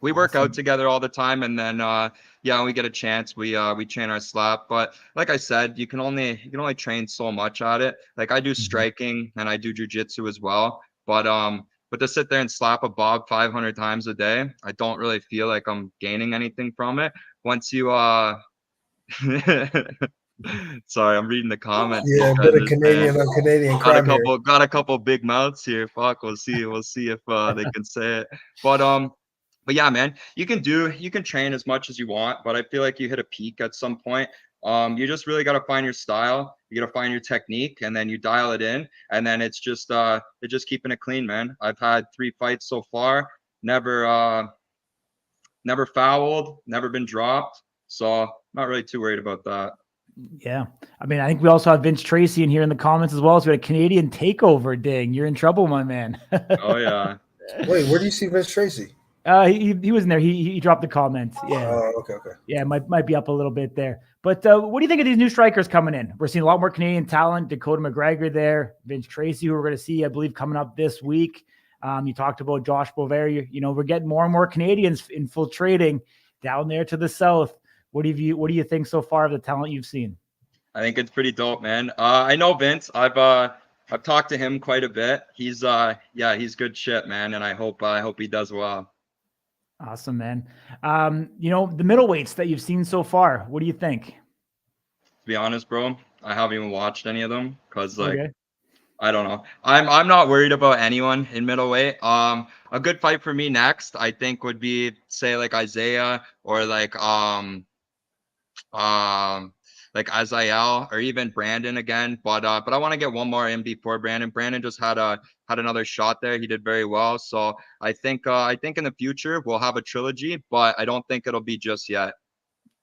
We work out together all the time, and then when we get a chance, we train our slap. But like I said, you can only train so much at it. Like I do striking and I do jujitsu as well. But to sit there and slap a bob 500 times a day, I don't really feel like I'm gaining anything from it. Once you sorry, I'm reading the comments. Yeah, a bit of Canadian on Canadian crime here. Got a couple big mouths here. Fuck, we'll see if they can say it. But yeah, man, you can train as much as you want, but I feel like you hit a peak at some point. You just really got to find your style. You got to find your technique, and then you dial it in, and then it's just keeping it clean, man. I've had 3 fights so far, never fouled, never been dropped, so not really too worried about that. Yeah. I mean, I think we also have Vince Tracy in here in the comments as well. So we had a Canadian takeover. Ding, you're in trouble, my man. Oh yeah. Wait, where do you see Vince Tracy? He was in there. He dropped the comment. Yeah. Oh, okay. Yeah, might be up a little bit there. But what do you think of these new strikers coming in? We're seeing a lot more Canadian talent. Dakota McGregor there, Vince Tracy, who we're going to see, I believe, coming up this week. You talked about Josh Bovair. We're getting more and more Canadians infiltrating down there to the south. What do you think so far of the talent you've seen? I think it's pretty dope, man. I know Vince. I've talked to him quite a bit. He's good shit, man, and I hope he does well. Awesome, man. The middleweights that you've seen so far, what do you think? To be honest, bro, I haven't even watched any of them because I don't know. I'm not worried about anyone in middleweight. A good fight for me next, I think, would be say like Isaiah or like Azael or even Brandon again. But I want to get one more in before Brandon. Brandon just had another shot there. He did very well. So I think in the future we'll have a trilogy, but I don't think it'll be just yet.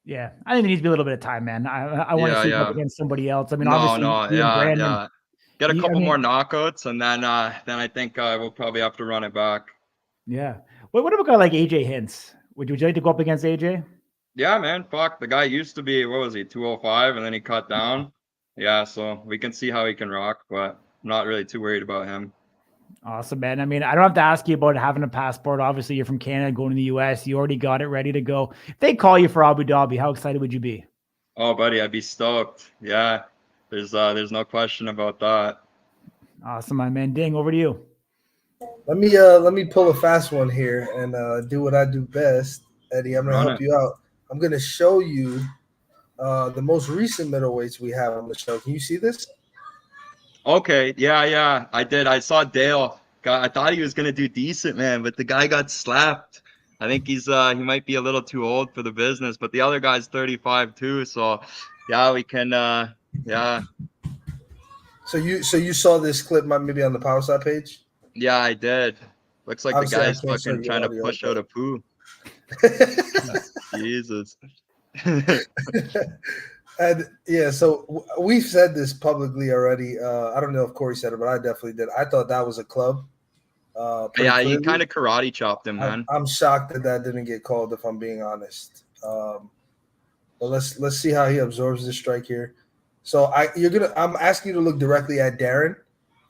Yeah, I think there needs to be a little bit of time, man. I want to see him up against somebody else. I mean, obviously, Brandon, get a couple more knockouts, and then I think we'll probably have to run it back. Yeah. What about a guy like AJ Hints? Would you like to go up against AJ? Yeah, man. Fuck, the guy used to be, what was he, 205, and then he cut down. Yeah, so we can see how he can rock, but I'm not really too worried about him. Awesome, man. I mean, I don't have to ask you about having a passport. Obviously, you're from Canada, going to the U.S. You already got it ready to go. If they call you for Abu Dhabi, how excited would you be? Oh, buddy, I'd be stoked. Yeah, there's no question about that. Awesome, my man. Ding, over to you. Let me pull a fast one here and do what I do best, Eddie. I'm gonna help you out. I'm gonna show you the most recent middleweights we have on the show. Can you see this? Okay, yeah, I did. I saw Dale. God, I thought he was gonna do decent, man, but the guy got slapped. I think he might be a little too old for the business, but the other guy's 35 too. So, yeah, we can. Yeah, So you saw this clip maybe on the Power Side page? yeah, I did. Looks like Obviously, the I guy's can't show fucking you trying to audio, push but- out a poo. Jesus. And yeah, so we've said this publicly already. I don't know if Corey said it, but I definitely did. I thought that was a club. Pretty Yeah, he clearly. kind of karate chopped him, man. I'm shocked that didn't get called, if I'm being honest. But let's see how he absorbs this strike here. So I'm asking you to look directly at Darren.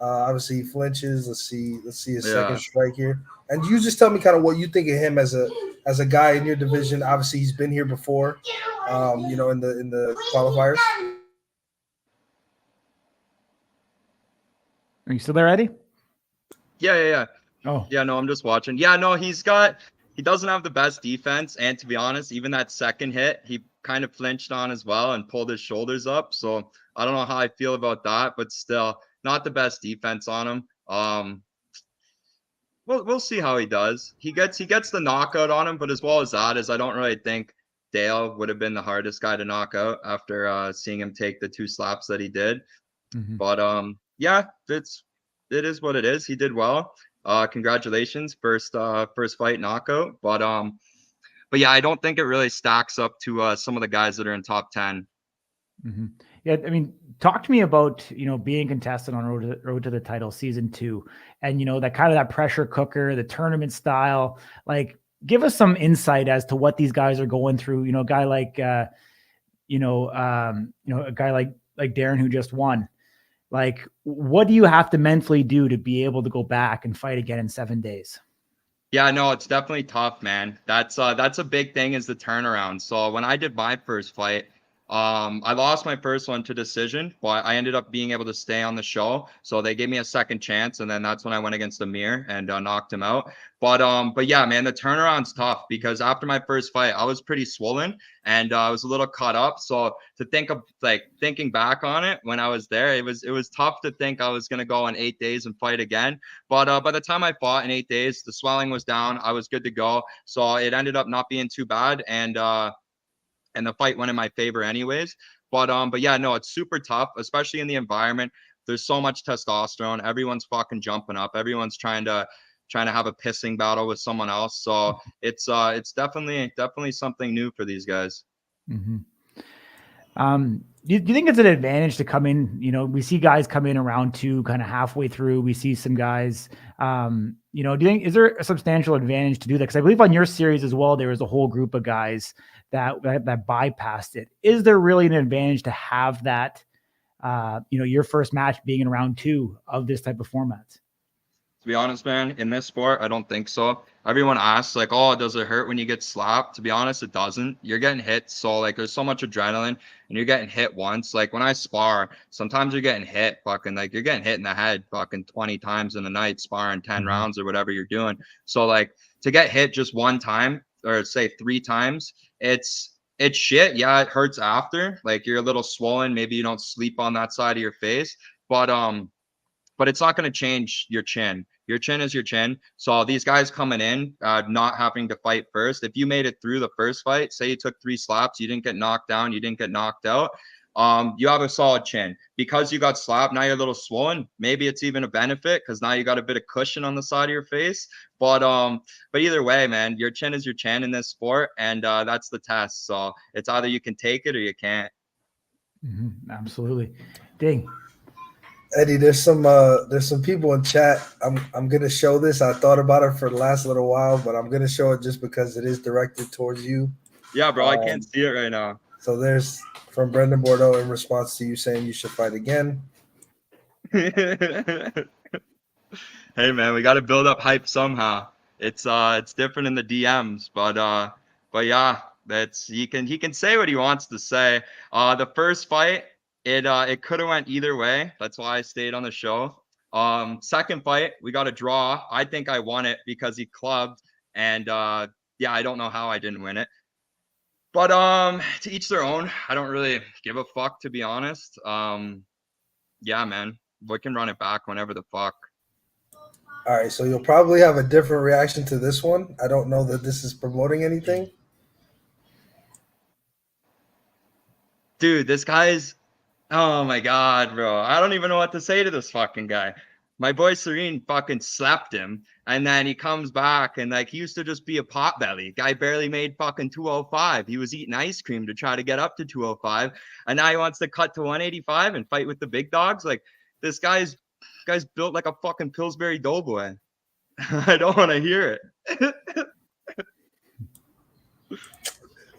Obviously he flinches. Let's see his second strike here. And you just tell me kind of what you think of him as a guy in your division. Obviously he's been here before, in the qualifiers. Are you still there, Eddie? Yeah. Oh, yeah, no, I'm just watching. Yeah, no, he doesn't have the best defense. And to be honest, even that second hit, he kind of flinched on as well and pulled his shoulders up. So I don't know how I feel about that, but still not the best defense on him. We'll see how he does. He gets the knockout on him, but as well as that is I don't really think Dale would have been the hardest guy to knock out after seeing him take the 2 slaps that he did. mm-hmm. But yeah, it is what it is. He did well. Congratulations, first fight knockout. But yeah, I don't think it really stacks up to some of the guys that are in top 10. Mm-hmm. Yeah, I mean, talk to me about being contestant on Road to the Title season 2, and that kind of that pressure cooker, the tournament style. Like, give us some insight as to what these guys are going through. A guy like a guy like Darren who just won. Like, what do you have to mentally do to be able to go back and fight again in 7 days? Yeah, no, it's definitely tough, man. That's a big thing is the turnaround. So when I did my first fight, I lost my first one to decision, but I ended up being able to stay on the show. So they gave me a second chance, and then that's when I went against Amir and knocked him out. But yeah, man, the turnaround's tough because after my first fight, I was pretty swollen and I was a little caught up. So to think of thinking back on it when I was there, it was tough to think I was gonna go in 8 days and fight again. But by the time I fought in 8 days, the swelling was down. I was good to go. So it ended up not being too bad, and the fight went in my favor anyways. But yeah, no, it's super tough, especially in the environment. There's so much testosterone. Everyone's fucking jumping up. Everyone's trying to have a pissing battle with someone else. So it's definitely something new for these guys. Mm-hmm. Do you think it's an advantage to come in? We see guys come in around 2, kind of halfway through. We see some guys, do you think, is there a substantial advantage to do that? Because I believe on your series as well, there was a whole group of guys that bypassed it. Is there really an advantage to have that, your first match being in round 2 of this type of format? To be honest, man, in this sport, I don't think so. Everyone asks, like, oh, does it hurt when you get slapped? To be honest, it doesn't. You're getting hit, so, there's so much adrenaline, and you're getting hit once. Like, when I spar, sometimes you're getting hit, you're getting hit in the head 20 times in the night, sparring 10 rounds or whatever you're doing. So, to get hit just one time, or say 3 times, it's shit. Yeah, it hurts after. You're a little swollen. Maybe you don't sleep on that side of your face, but it's not going to change your chin. Your chin is your chin. So these guys coming in, not having to fight first. If you made it through the first fight, say you took 3 slaps, you didn't get knocked down, you didn't get knocked out, you have a solid chin. Because you got slapped, now you're a little swollen. Maybe it's even a benefit because now you got a bit of cushion on the side of your face. But either way, man, your chin is your chin in this sport, and that's the test. So it's either you can take it or you can't. Mm-hmm. Absolutely. Ding. Eddie, there's some people in chat. I'm gonna show this. I thought about it for the last little while, but I'm gonna show it just because it is directed towards you. Yeah, bro, I can't see it right now. So there's from Brendan Bordeaux in response to you saying you should fight again. Hey man, we got to build up hype somehow. It's different in the DMs, but yeah, he can say what he wants to say. The first fight, it could have went either way. That's why I stayed on the show. Second fight, we got a draw. I think I won it because he clubbed, and yeah, I don't know how I didn't win it. But to each their own. I don't really give a fuck, to be honest. Yeah, man, we can run it back whenever the fuck. All right, so you'll probably have a different reaction to this one. I don't know that this is promoting anything. Dude, this guy's, oh my God, bro. I don't even know what to say to this fucking guy. My boy Serene fucking slapped him, and then he comes back, and like he used to just be a potbelly. Guy barely made fucking 205. He was eating ice cream to try to get up to 205, and now he wants to cut to 185 and fight with the big dogs. Like this guy's built like a fucking Pillsbury Doughboy. I don't want to hear it.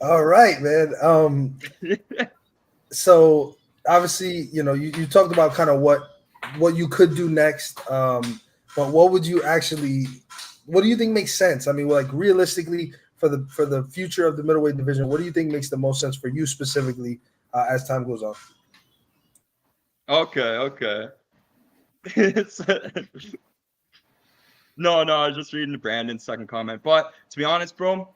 All right, man. So obviously, you know, you talked about kind of what you could do next. But what do you think makes sense? I mean, like realistically for the future of the middleweight division, what do you think makes the most sense for you specifically as time goes on? Okay. No, I was just reading Brandon's second comment. But to be honest, bro,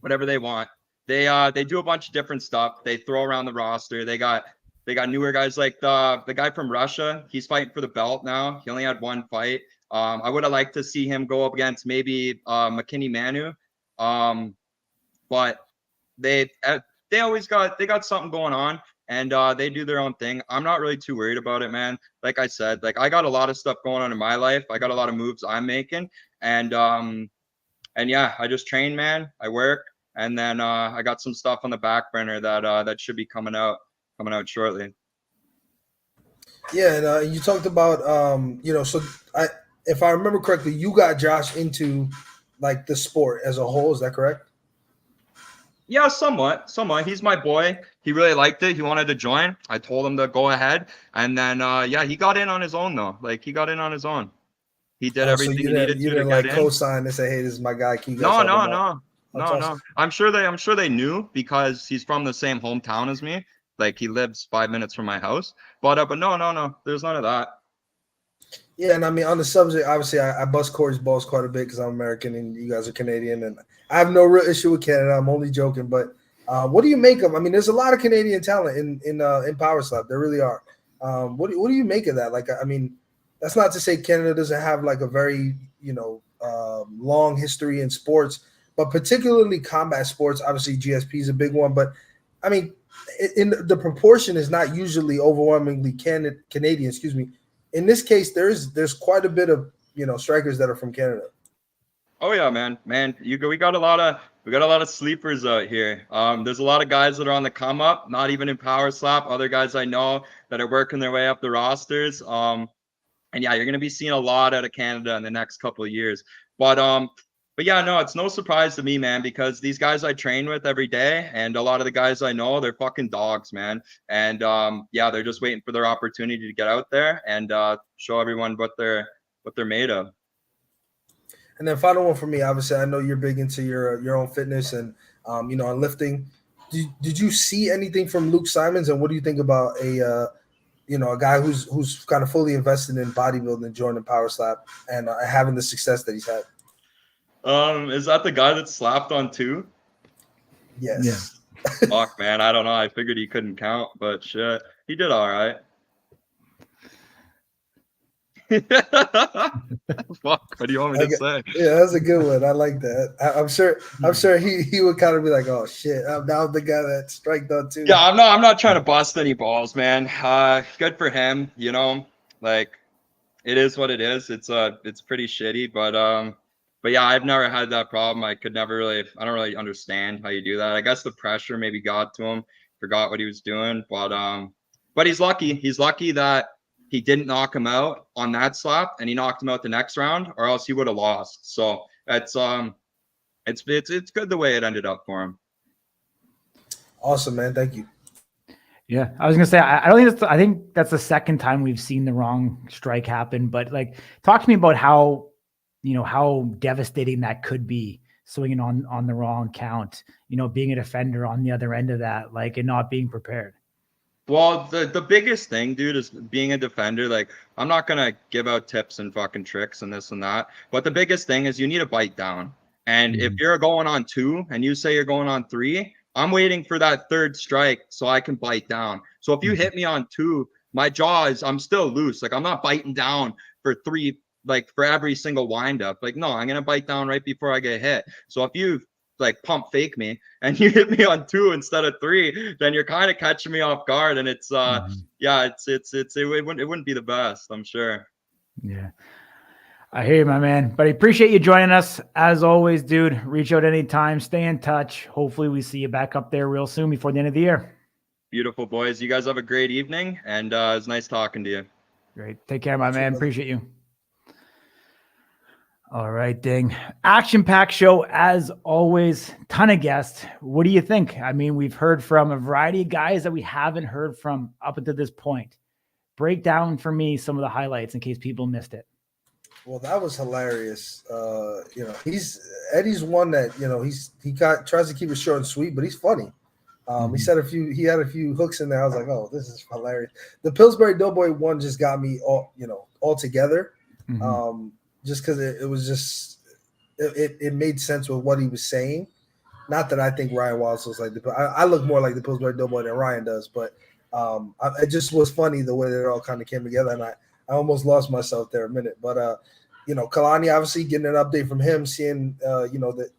whatever they want. They do a bunch of different stuff. They throw around the roster. They got newer guys like the guy from Russia. He's fighting for the belt now. He only had one fight. I would have liked to see him go up against maybe McKinney Manu. But they got something going on, and they do their own thing. I'm not really too worried about it, man. Like I said, like I got a lot of stuff going on in my life. I got a lot of moves I'm making, and yeah, I just train, man. I work. And then I got some stuff on the back burner that should be coming out shortly. Yeah, and you talked about so if I remember correctly, you got Josh into like the sport as a whole. Is that correct? Yeah, somewhat. He's my boy. He really liked it. He wanted to join. I told him to go ahead, and then yeah, he got in on his own though. Like he got in on his own. He did everything he needed to. You didn't like co-sign and say, "Hey, this is my guy." No. I'm sure they knew because he's from the same hometown as me. Like he lives 5 minutes from my house. But no. There's none of that. Yeah, and I mean on the subject, obviously I bust Corey's balls quite a bit because I'm American and you guys are Canadian, and I have no real issue with Canada. I'm only joking. But what do you make of? I mean, there's a lot of Canadian talent in Power Slap. There really are. What do you make of that? Like, I mean, that's not to say Canada doesn't have like a very long history in sports. But particularly combat sports, obviously GSP is a big one. But I mean, in the proportion is not usually overwhelmingly Canadian. Excuse me. In this case, there's quite a bit of strikers that are from Canada. Oh yeah, man. We got a lot of sleepers out here. There's a lot of guys that are on the come up, not even in Power Slap. Other guys I know that are working their way up the rosters. And yeah, you're gonna be seeing a lot out of Canada in the next couple of years. But yeah, no, it's no surprise to me, man, because these guys I train with every day and a lot of the guys I know, they're fucking dogs, man. And yeah, they're just waiting for their opportunity to get out there and show everyone what they're made of. And then final one for me, obviously, I know you're big into your own fitness and on lifting. Did you see anything from Luke Simons, and what do you think about a guy who's kind of fully invested in bodybuilding and joining Power Slap and having the success that he's had? Is that the guy that slapped on 2? Yes. Yeah. Fuck, man. I don't know. I figured he couldn't count, but shit. He did all right. Fuck, what do you want me to say? Yeah, that's a good one. I like that. I'm sure he would kind of be like, oh shit, I'm now the guy that striked on 2. Yeah, I'm not trying to bust any balls, man. Good for him, like it is what it is. It's pretty shitty, but yeah, I've never had that problem. I don't really understand how you do that. I guess the pressure maybe got to him, forgot what he was doing. But he's lucky. He's lucky that he didn't knock him out on that slap, and he knocked him out the next round, or else he would have lost. So it's good the way it ended up for him. Awesome, man. Thank you. Yeah, I was gonna say I think that's the second time we've seen the wrong strike happen. But like, talk to me about how devastating that could be, swinging on the wrong count, being a defender on the other end of that, like, and not being prepared. Well, the biggest thing, dude, is being a defender. Like, I'm not going to give out tips and fucking tricks and this and that, but the biggest thing is you need to bite down. And if you're going on 2 and you say you're going on 3, I'm waiting for that third strike so I can bite down. So if you hit me on 2, my jaw is, I'm still loose. Like I'm not biting down for 3, like for every single windup. Like, no, I'm going to bite down right before I get hit. So if you like pump fake me and you hit me on 2 instead of 3, then you're kind of catching me off guard. And it's, yeah, it wouldn't be the best, I'm sure. Yeah. I hear you, my man. But I appreciate you joining us. As always, dude, reach out anytime. Stay in touch. Hopefully we see you back up there real soon before the end of the year. Beautiful, boys. You guys have a great evening, and it's nice talking to you. Great. Take care, my man. Appreciate you. All right, Ding. Action-packed show, as always. Ton of guests. What do you think? I mean, we've heard from a variety of guys that we haven't heard from up until this point. Break down for me some of the highlights in case people missed it. Well, that was hilarious. You know, Eddie's one that, you know, tries to keep it short and sweet, but he's funny. He had a few hooks in there. I was like, oh, this is hilarious. The Pillsbury Doughboy one just got me all together. Just because it made sense with what he was saying. Not that I think Ryan Wallace looks like I look more like the Pillsbury Doughboy than Ryan does, but it just was funny the way that it all kind of came together, and I almost lost myself there a minute. But you know, Kalani obviously getting an update from him, seeing you know that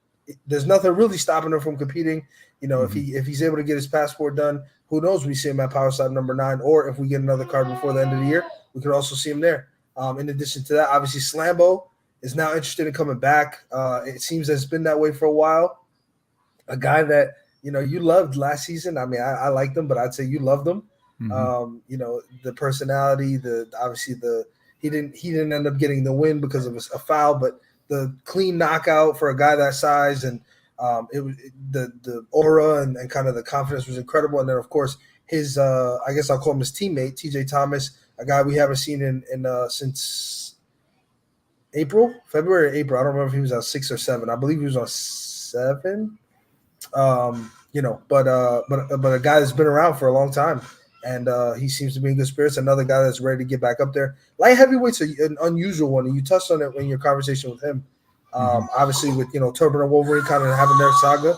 there's nothing really stopping him from competing. You know, if he's able to get his passport done, who knows? We see him at Power Slap number 9, or if we get another card before the end of the year, we could also see him there. In addition to that, obviously Slambo is now interested in coming back. It seems that it's been that way for a while. A guy that, you know, you loved last season. I mean, I liked him, but I'd say you loved him. You know, the personality, he didn't end up getting the win because of a foul, but the clean knockout for a guy that size, and it was the aura and kind of the confidence was incredible. And then of course his I guess I'll call him his teammate, TJ Thomas, a guy we haven't seen in since February or April. I don't remember if he was on 6 or 7. I believe he was on 7. You know, but a guy that's been around for a long time, and he seems to be in good spirits. Another guy that's ready to get back up there. Light heavyweight's an unusual one, and you touched on it in your conversation with him. Obviously, with, you know, Turban and Wolverine kind of having their saga.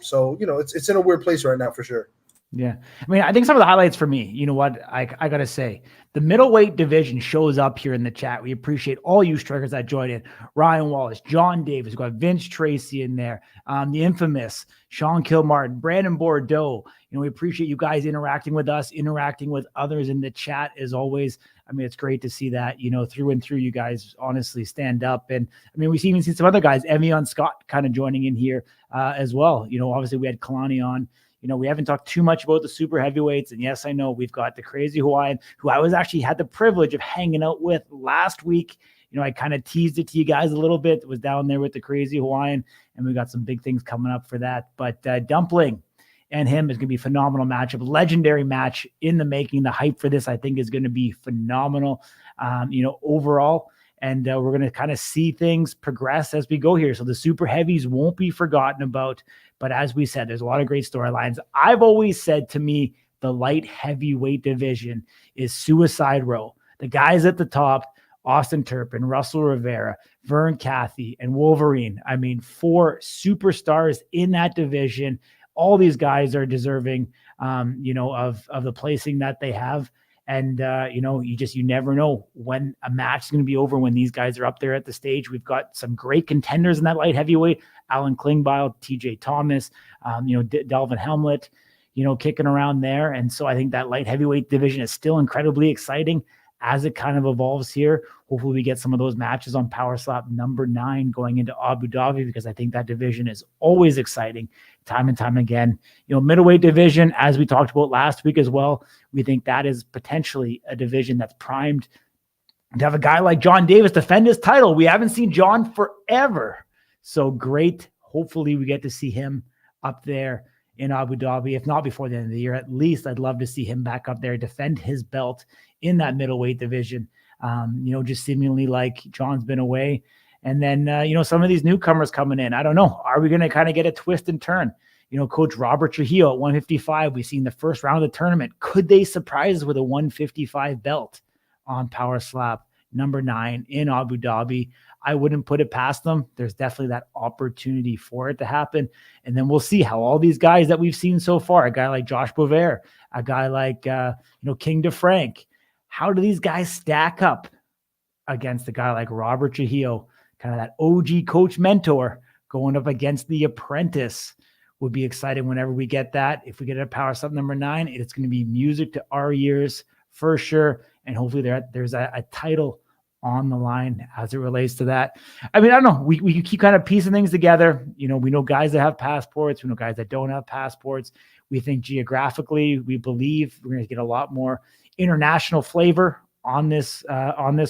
So, you know, it's in a weird place right now for sure. Yeah. I mean, I think some of the highlights for me, you know what, I got to say, the middleweight division shows up here in the chat. We appreciate all you strikers that joined in. Ryan Wallace, John Davis, we've got Vince Tracy in there, the infamous Sean Kilmartin, Brandon Bordeaux. You know, we appreciate you guys interacting with us, interacting with others in the chat as always. I mean, it's great to see that, you know, through and through you guys honestly stand up. And I mean, we've even seen some other guys, Evian Scott kind of joining in here as well. You know, obviously we had Kalani on. You know, we haven't talked too much about the super heavyweights. And yes, I know we've got the Crazy Hawaiian, who I had the privilege of hanging out with last week. You know, I kind of teased it to you guys a little bit. It was down there with the Crazy Hawaiian, and we got some big things coming up for that. But Dumpling and him is going to be a phenomenal matchup, legendary match in the making. The hype for this, I think, is going to be phenomenal, you know, overall. And we're going to kind of see things progress as we go here. So the super heavies won't be forgotten about. But as we said, there's a lot of great storylines. I've always said, to me, the light heavyweight division is Suicide Row. The guys at the top, Austin Turpin, Russell Rivera, Vern Cathy, and Wolverine. I mean, 4 superstars in that division. All these guys are deserving, you know, of the placing that they have. And, you know, you never know when a match is going to be over when these guys are up there at the stage. We've got some great contenders in that light heavyweight, Alan Klingbeil, TJ Thomas, you know, Delvin Helmlet, you know, kicking around there. And so I think that light heavyweight division is still incredibly exciting as it kind of evolves here. Hopefully we get some of those matches on Power Slap number 9 going into Abu Dhabi, because I think that division is always exciting time and time again. You know, middleweight division, as we talked about last week as well, we think that is potentially a division that's primed to have a guy like John Davis defend his title. We haven't seen John forever. So great. Hopefully we get to see him up there in Abu Dhabi, if not before the end of the year. At least I'd love to see him back up there, defend his belt in that middleweight division. You know, just seemingly like John's been away. And then, you know, some of these newcomers coming in, I don't know. Are we going to kind of get a twist and turn? You know, Coach Robert Trujillo at 155, we've seen the first round of the tournament. Could they surprise us with a 155 belt on Power Slap number 9 in Abu Dhabi. I wouldn't put it past them. There's definitely that opportunity for it to happen. And then we'll see how all these guys that we've seen so far, a guy like Josh Bovair, a guy like, King DeFrank, how do these guys stack up against a guy like Robert Trujillo, kind of that OG coach mentor going up against the apprentice? Would be exciting whenever we get that. If we get a power sub number 9, it's going to be music to our ears for sure. And hopefully there's a title on the line as it relates to that. I mean, I don't know. We keep kind of piecing things together. We know guys that have passports. We know guys that don't have passports. We think geographically, we believe we're going to get a lot more international flavor on this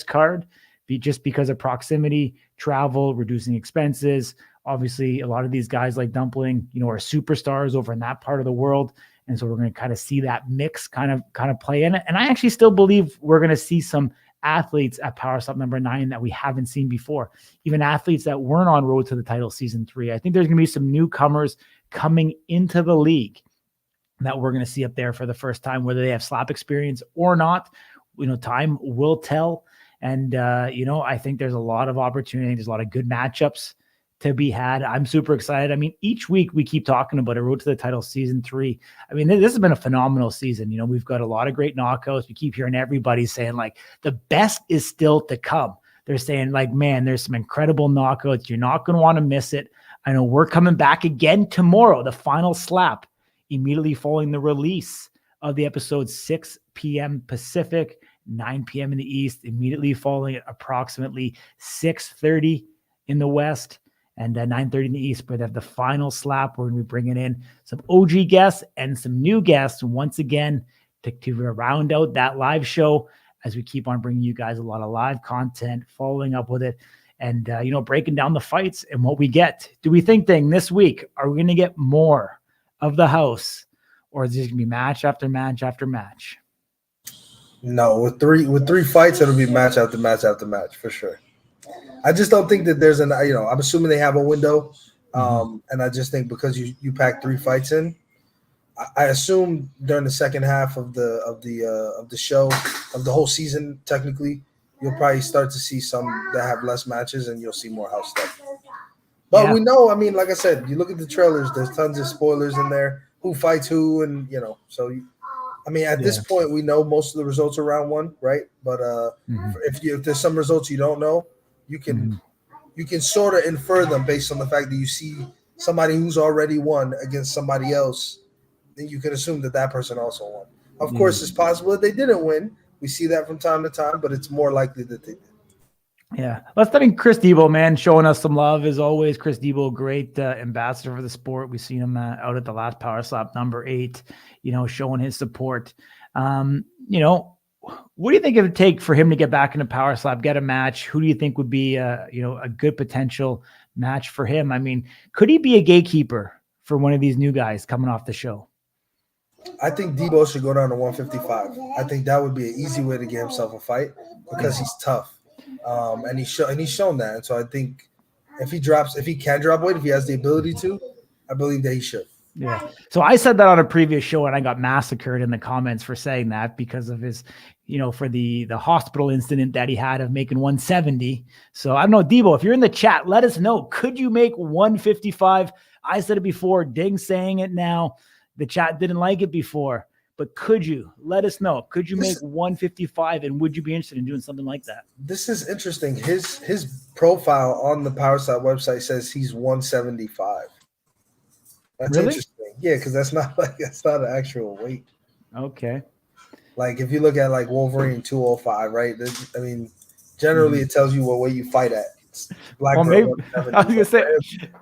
card, just because of proximity, travel, reducing expenses. Obviously, a lot of these guys like Dumpling, are superstars over in that part of the world. And so we're going to kind of see that mix kind of play in it. And I actually still believe we're going to see some athletes at power stop number 9 that we haven't seen before, even athletes that weren't on road to the title season 3. I think there's going to be some newcomers coming into the league that we're going to see up there for the first time, whether they have slap experience or not. Time will tell. And, I think there's a lot of opportunity. There's a lot of good matchups to be had. I'm super excited. I mean, each week we keep talking about a road to the title season 3. I mean, this has been a phenomenal season. We've got a lot of great knockouts. We keep hearing everybody saying like the best is still to come. They're saying like, man, there's some incredible knockouts. You're not going to want to miss it. I know we're coming back again tomorrow, the final slap, immediately following the release of the episode, 6 p.m. Pacific, 9 p.m. in the East, immediately following at approximately 6:30 in the West. And 9:30 in the East, but at the final slap, we're going to be bringing in some OG guests and some new guests once again to round out that live show as we keep on bringing you guys a lot of live content, following up with it, and breaking down the fights and what we get. Do we think this week, are we going to get more of the house, or is this going to be match after match after match? No, with three fights, it'll be match after match after match for sure. I just don't think that there's I'm assuming they have a window. And I just think because you pack 3 fights in, I assume during the second half of the show, of the whole season, technically, you'll probably start to see some that have less matches and you'll see more house stuff. But we know, I mean, like I said, you look at the trailers, there's tons of spoilers in there, who fights who, and at this point, we know most of the results are round 1, right? But if there's some results you don't know, you can sort of infer them based on the fact that you see somebody who's already won against somebody else, then you can assume that person also won. Of course, it's possible that they didn't win. We see that from time to time, but it's more likely that they did. Yeah. Let's thank Chris Debo, man, showing us some love as always. Chris Debo, great ambassador for the sport. We've seen him out at the last Power Slap number 8, showing his support. What do you think it would take for him to get back into Power Slap, get a match? Who do you think would be a good potential match for him? I mean, could he be a gatekeeper for one of these new guys coming off the show? I think Debo should go down to 155. I think that would be an easy way to get himself a fight because he's tough. And he's shown that. And so I think if he can drop weight, if he has the ability to, I believe that he should. Yeah. So I said that on a previous show and I got massacred in the comments for saying that because of his, for the hospital incident that he had of making 170. So I don't know, Debo, if you're in the chat, let us know. Could you make 155? I said it before, Ding's saying it now. The chat didn't like it before, but could you let us know? Could you make 155 and would you be interested in doing something like that? This is interesting. His profile on the Power Slap website says he's 175. That's really interesting. Yeah, because that's not an actual weight. Okay. Like if you look at like Wolverine 205, right? I mean, generally it tells you what weight you fight at. Black maybe, I was gonna say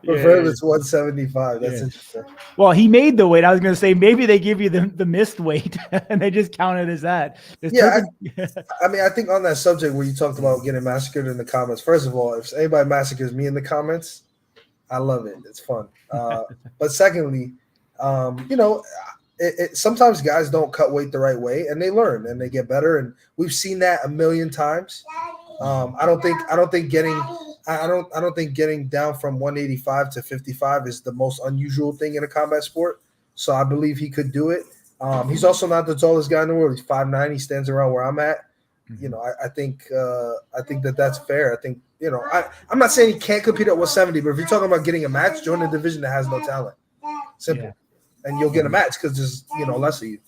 for him it's 175. That's interesting. Well, he made the weight. I was gonna say maybe they give you the missed weight and they just count it as that. I think on that subject where you talked about getting massacred in the comments, first of all, if anybody massacres me in the comments, I love it. It's fun. But secondly, sometimes guys don't cut weight the right way and they learn and they get better. And we've seen that a million times. I don't think getting down from 185 to 55 is the most unusual thing in a combat sport. So I believe he could do it. He's also not the tallest guy in the world. He's 5'9". He stands around where I'm at. you know, I think that's fair. I think, you know, I'm not saying he can't compete at 170, but if you're talking about getting a match, join a division that has no talent. Simple. And you'll get a match because there's, you know, less of you.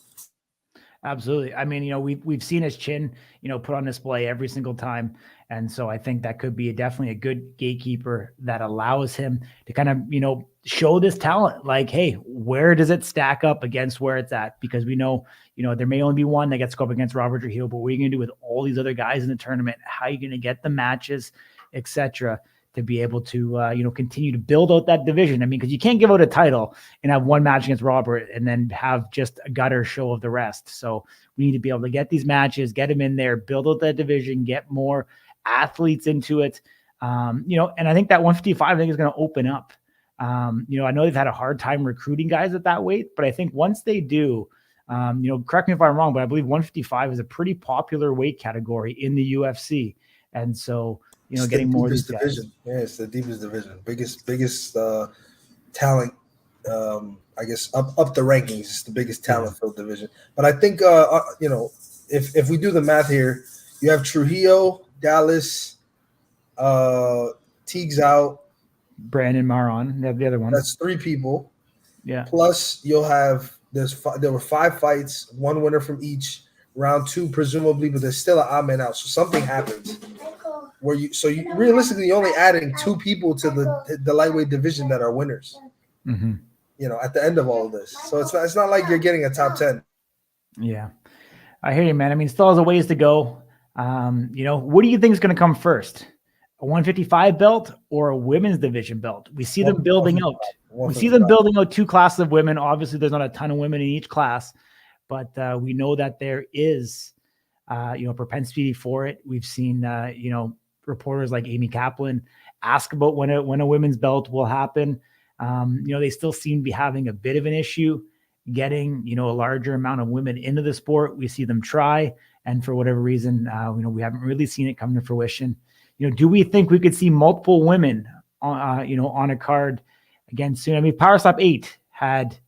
Absolutely. I mean, you know, we've seen his chin, you know, put on display every single time. And so I think that could be definitely a good gatekeeper that allows him to kind of, you know, show this talent. Like, hey, where does it stack up against where it's at? Because we know, you know, there may only be one that gets to go up against Robert Trujillo, but what are you going to do with all these other guys in the tournament? How are you going to get the matches, etc., to be able to, you know, continue to build out that division? I mean, because you can't give out a title and have one match against Robert and then have just a gutter show of the rest. So we need to be able to get these matches, get them in there, build out that division, get more athletes into it. You know, and I think that 155, I think, is going to open up. You know, I know they've had a hard time recruiting guys at that weight, but I think once they do, you know, correct me if I'm wrong, but I believe 155 is a pretty popular weight category in the UFC. And so, you know, it's getting more of these division. guys. Yeah, it's the deepest division. Biggest talent, I guess, up the rankings. It's the biggest talent-filled division. But I think, you know, if we do the math here, you have Trujillo, Dallas, Teague's out. Brandon Maron, the other one. That's 3 people. Yeah. Plus, you'll have there were 5 fights, 1 winner from each. Round 2, presumably, but there's still an odd man out. So something happens where you realistically you're only adding 2 people to the lightweight division that are winners. Mm-hmm. You know, at the end of all of this. So it's not like you're getting a top 10. Yeah. I hear you, man. I mean, still has a ways to go. You know, what do you think is going to come first? A 155 belt or a women's division belt? We see them building out. We see them building out 2 classes of women. Obviously, there's not a ton of women in each class, but we know that there is, you know, propensity for it. We've seen, you know, reporters like Amy Kaplan ask about when a women's belt will happen. You know, they still seem to be having a bit of an issue getting, you know, a larger amount of women into the sport. We see them try, and for whatever reason, you know, we haven't really seen it come to fruition. You know, do we think we could see multiple women on, you know, on a card again soon? I mean, Power Stop 8 had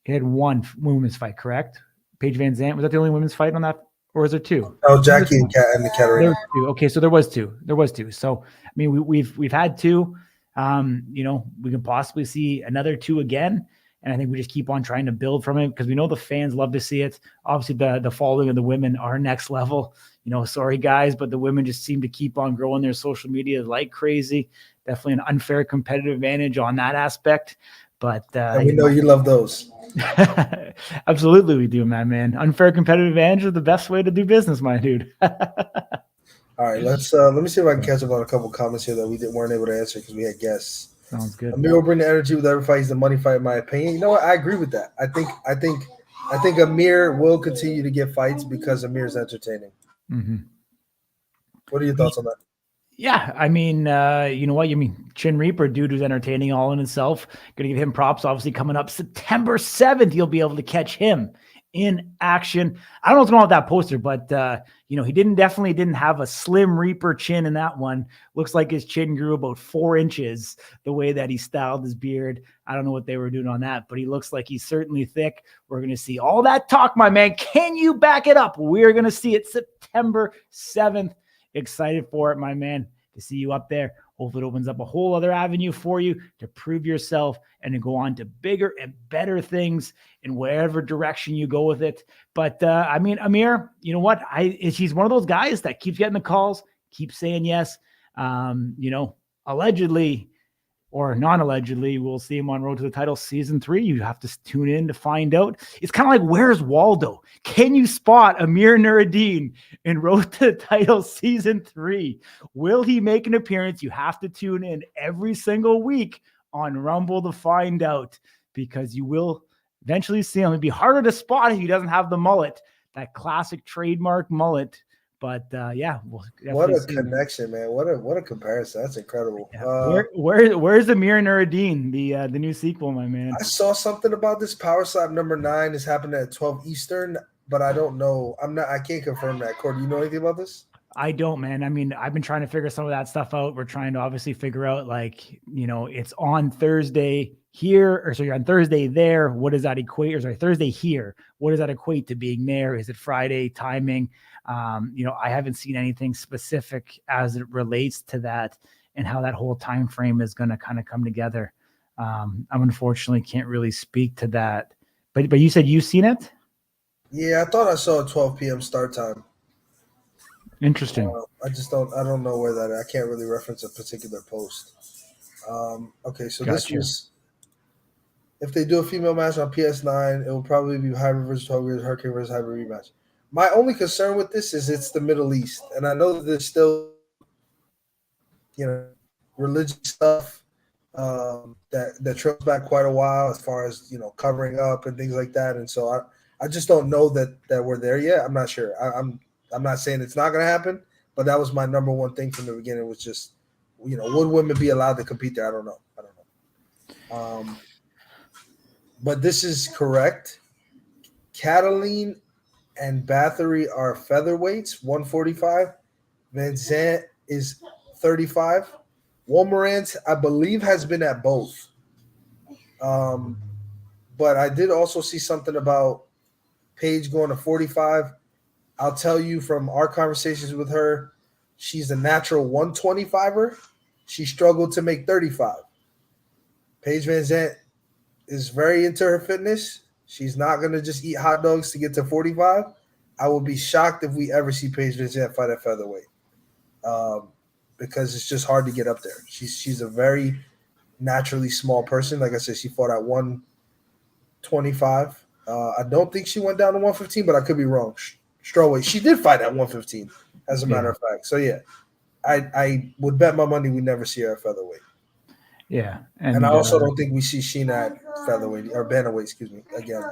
1 women's fight, correct? Paige Van Zandt, was that the only women's fight on that, or was there 2? Oh, Jackie and the Katarina. Okay, so there was 2. So I mean, we've had 2. You know, we can possibly see another 2 again. And I think we just keep on trying to build from it because we know the fans love to see it. Obviously, the following of the women are next level. You know, sorry guys, but the women just seem to keep on growing their social media like crazy. Definitely an unfair competitive advantage on that aspect. But and we know you love those. Absolutely, we do, man. Unfair competitive advantage is the best way to do business, my dude. All right, let me see if I can catch up on a couple comments here that we weren't able to answer because we had guests. Sounds good. Amir will bring the energy with every fight. He's the money fight, in my opinion. You know what? I agree with that. I think Amir will continue to get fights because Amir is entertaining. Mm-hmm. What are your thoughts on that? Yeah, I mean, you know what? You mean Chin Reaper, dude who's entertaining all in itself. Going to give him props. Obviously, coming up September 7th, you'll be able to catch him in action. I don't know what's going on with that poster, but you know, he definitely didn't have a slim Reaper chin in that one. Looks like his chin grew about 4 inches the way that he styled his beard. I don't know what they were doing on that, but he looks like he's certainly thick. We're going to see all that talk, my man. Can you back it up? We're going to see it September 7th. Excited for it, my man, to see you up there. Hopefully it opens up a whole other avenue for you to prove yourself and to go on to bigger and better things in whatever direction you go with it. But I mean, Amir, you know what? He's one of those guys that keeps getting the calls, keeps saying yes. You know, allegedly or non-allegedly, we'll see him on Road to the Title Season 3. You have to tune in to find out. It's kind of like, where's Waldo? Can you spot Amir Nuruddin in Road to the Title Season 3? Will he make an appearance? You have to tune in every single week on Rumble to find out, because you will eventually see him. It'd be harder to spot if he doesn't have the mullet, that classic trademark mullet. But yeah, what a connection, man! What a comparison! That's incredible. Yeah. Where's Amir Nuruddin, the new sequel, my man? I saw something about this. Power Slap number 9 is happening at 12 Eastern, but I don't know. I can't confirm that. Corey, do you know anything about this? I don't, man. I mean, I've been trying to figure some of that stuff out. We're trying to obviously figure out, like, you know, it's on Thursday here, or sorry, on Thursday there, what does that equate? Or sorry, Thursday here, what does that equate to being there? Is it Friday timing? I haven't seen anything specific as it relates to that and how that whole time frame is going to kind of come together. I unfortunately can't really speak to that. But you said you've seen it? Yeah, I thought I saw a 12 p.m. start time. Interesting. I don't know where that is. I can't really reference a particular post. Okay, so this was, if they do a female match on PS9, it will probably be Hybrid versus 12 years, Hurricane versus Hybrid rematch. My only concern with this is it's the Middle East, and I know that there's still, religious stuff that trails back quite a while as far as covering up and things like that, and so I just don't know that we're there yet. I'm not sure. I'm not saying it's not going to happen, but that was my number one thing from the beginning was just, would women be allowed to compete there? I don't know. But this is correct. Cataline and Bathory are featherweights, 145. Van Zandt is 35. Wolmarant, I believe, has been at both. But I did also see something about Paige going to 45. I'll tell you from our conversations with her, she's a natural 125er. She struggled to make 35. Paige Van Zandt is very into her fitness. She's not going to just eat hot dogs to get to 45. I will be shocked if we ever see Paige Van Zandt fight at featherweight because it's just hard to get up there. She's a very naturally small person. Like I said, she fought at 125. I don't think she went down to 115, but I could be wrong. Strawweight. She did fight at 115, as a matter of fact. So, yeah, I would bet my money we never see her at featherweight. Yeah. And I also don't think we see Sheena at featherweight or bantamweight, again.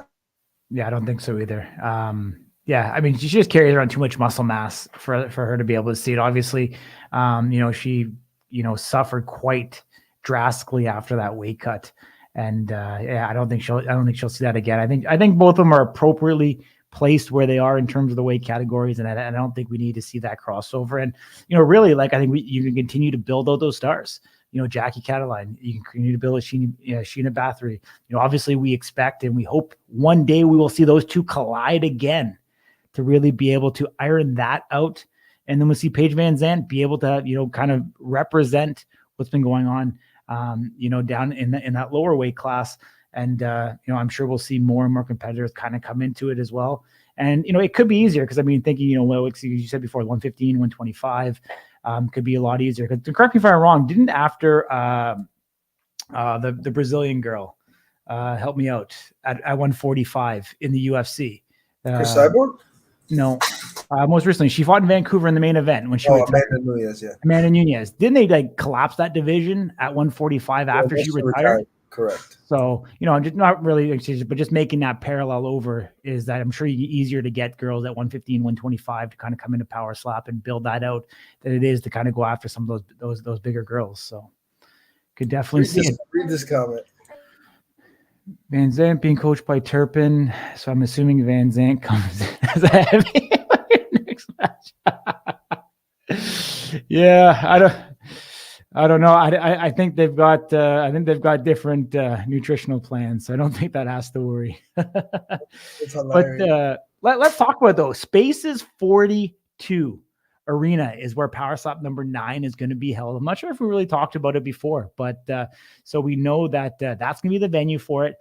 Yeah, I don't think so either. Yeah, I mean, she just carries around too much muscle mass for her to be able to see it. Obviously, she, suffered quite drastically after that weight cut. And I don't think she'll see that again. I think both of them are appropriately placed where they are in terms of the weight categories, and I don't think we need to see that crossover. And really, I think you can continue to build out those stars. Jackie Cataline, you can continue to build a Sheena Bathory. Obviously we expect and we hope one day we will see those two collide again to really be able to iron that out. And then we'll see Paige Van Zandt be able to, kind of represent what's been going on, down in that lower weight class. And, I'm sure we'll see more and more competitors kind of come into it as well. And, it could be easier because, thinking, you said before, 115, 125 could be a lot easier. Correct me if I'm wrong, didn't after the Brazilian girl help me out at 145 in the UFC? Chris Cyborg? No. Most recently, she fought in Vancouver in the main event when she Amanda Nunes, yeah. Amanda Nunes. Didn't they collapse that division at 145 after she retired? Correct. So, I'm just not really, but just making that parallel over is that I'm sure easier to get girls at 115, 125 to kind of come into power slap and build that out than it is to kind of go after some of those bigger girls. So could definitely see it. Read this comment. Van Zandt being coached by Turpin. So I'm assuming Van Zandt comes in as a heavy next match. Yeah, I don't know. I think they've got different nutritional plans, so I don't think that has to worry. But let's talk about those. Spaces 42 Arena is where Power Slap number 9 is going to be held. I'm not sure if we really talked about it before, but so we know that that's going to be the venue for it.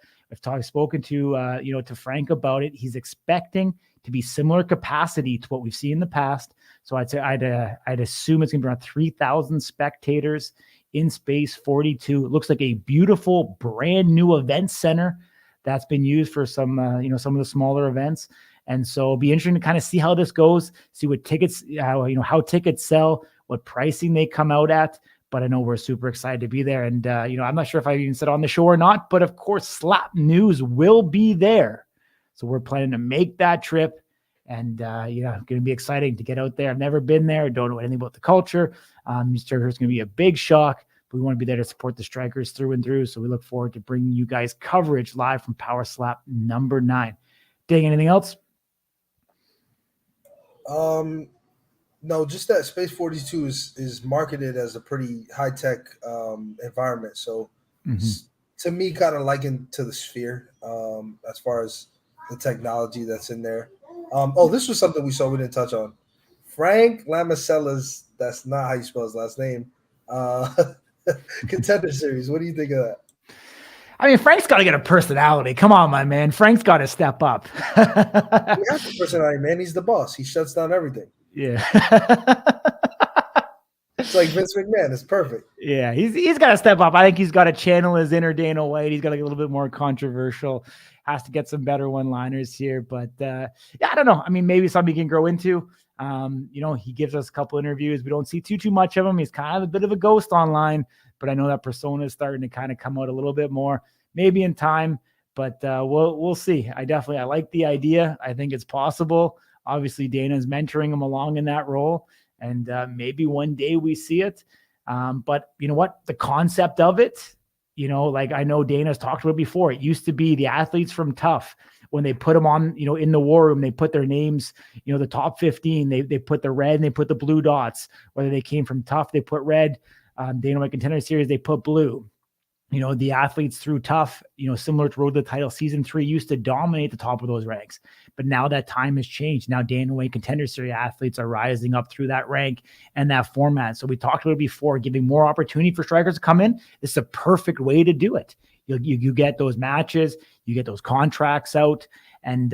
I've spoken to to Frank about it. He's expecting to be similar capacity to what we've seen in the past. So I'd assume it's going to be around 3,000 spectators in space 42. It looks like a beautiful brand new event center that's been used for some of the smaller events. And so it'll be interesting to kind of see how this goes, see what tickets, how tickets sell, what pricing they come out at. But I know we're super excited to be there. And, I'm not sure if I even said on the show or not, but of course, Slap News will be there. So we're planning to make that trip. And, going to be exciting to get out there. I've never been there. Don't know anything about the culture. It's going to be a big shock. But we want to be there to support the strikers through and through. So we look forward to bringing you guys coverage live from Power Slap number 9. Dang, anything else? No, just that Space 42 is marketed as a pretty high-tech environment. So to me kind of likened to the Sphere as far as the technology that's in there. This was something we saw we didn't touch on. Frank Lamacella's, that's not how you spell his last name, Contender Series. What do you think of that? I mean, Frank's got to get a personality. Come on, my man. Frank's got to step up. He has a personality, man. He's the boss. He shuts down everything. Yeah. It's like Vince McMahon. It's perfect. Yeah, he's got to step up. I think he's got to channel his inner Dana White. He's got to get a little bit more controversial. Has to get some better one-liners here. But yeah, I don't know. I mean, maybe something he can grow into. He gives us a couple interviews. We don't see too much of him. He's kind of a bit of a ghost online, but I know that persona is starting to kind of come out a little bit more, maybe in time. But we'll see. I like the idea. I think it's possible. Obviously, Dana's mentoring him along in that role. And maybe one day we see it. But you know what? The concept of it, like I know Dana's talked about it before. It used to be the athletes from Tough. When they put them on, in the war room, they put their names, the top 15, they put the red and they put the blue dots. Whether they came from Tough, they put red. Dana White Contender Series, they put blue. The athletes through Tough, similar to Road to the Title Season 3, used to dominate the top of those ranks. But now that time has changed. Now Dana White Contender Series athletes are rising up through that rank and that format. So we talked about it before, giving more opportunity for strikers to come in. This is a perfect way to do it. You get those matches, you get those contracts out, and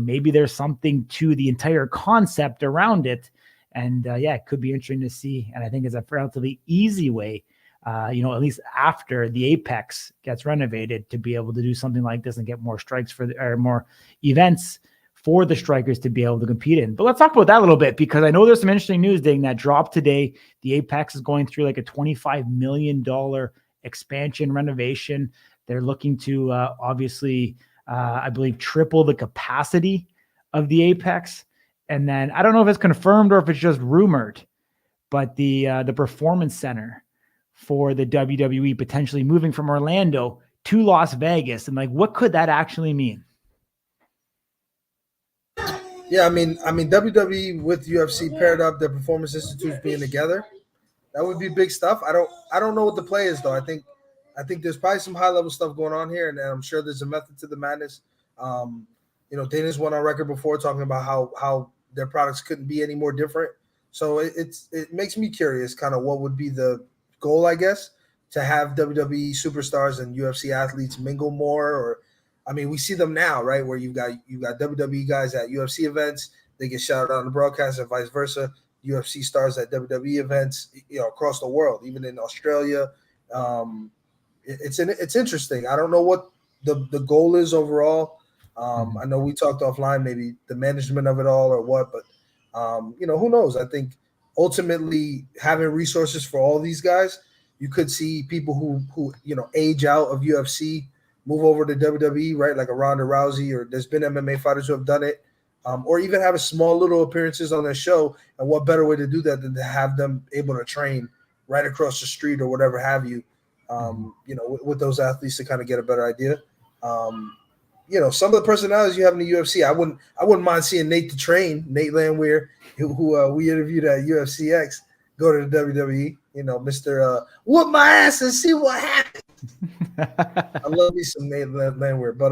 maybe there's something to the entire concept around it. And it could be interesting to see. And I think it's a relatively easy way, at least after the Apex gets renovated, to be able to do something like this and get more strikes or more events for the strikers to be able to compete in. But let's talk about that a little bit, because I know there's some interesting news, Ding, that dropped today. The Apex is going through like a $25 million expansion renovation. They're looking to obviously, I believe, triple the capacity of the Apex. And then I don't know if it's confirmed or if it's just rumored, but the Performance Center for the WWE potentially moving from Orlando to Las Vegas. And like, what could that actually mean? Yeah, I mean, WWE with UFC paired up, their performance institutes being together, that would be big stuff. I don't know what the play is though. I think there's probably some high level stuff going on here, and I'm sure there's a method to the madness. Dana's went on record before talking about how their products couldn't be any more different. So it makes me curious, kind of what would be the goal, I guess, to have WWE superstars and UFC athletes mingle more. Or, I mean, we see them now, right? Where you've got WWE guys at UFC events, they get shouted out on the broadcast, and vice versa. UFC stars at WWE events, across the world, even in Australia. It's interesting. I don't know what the goal is overall. I know we talked offline, maybe the management of it all or what, but who knows? I think ultimately having resources for all these guys, you could see people who age out of UFC move over to WWE, right? Like a Ronda Rousey, or there's been MMA fighters who have done it, or even have a small little appearances on their show. And what better way to do that than to have them able to train right across the street or whatever have you, with those athletes to kind of get a better idea. Some of the personalities you have in the UFC, I wouldn't mind seeing Nate Landwehr, who we interviewed at UFC X, go to the WWE. Mr. Whoop my ass and see what happens. I love me some Nate Landwehr. But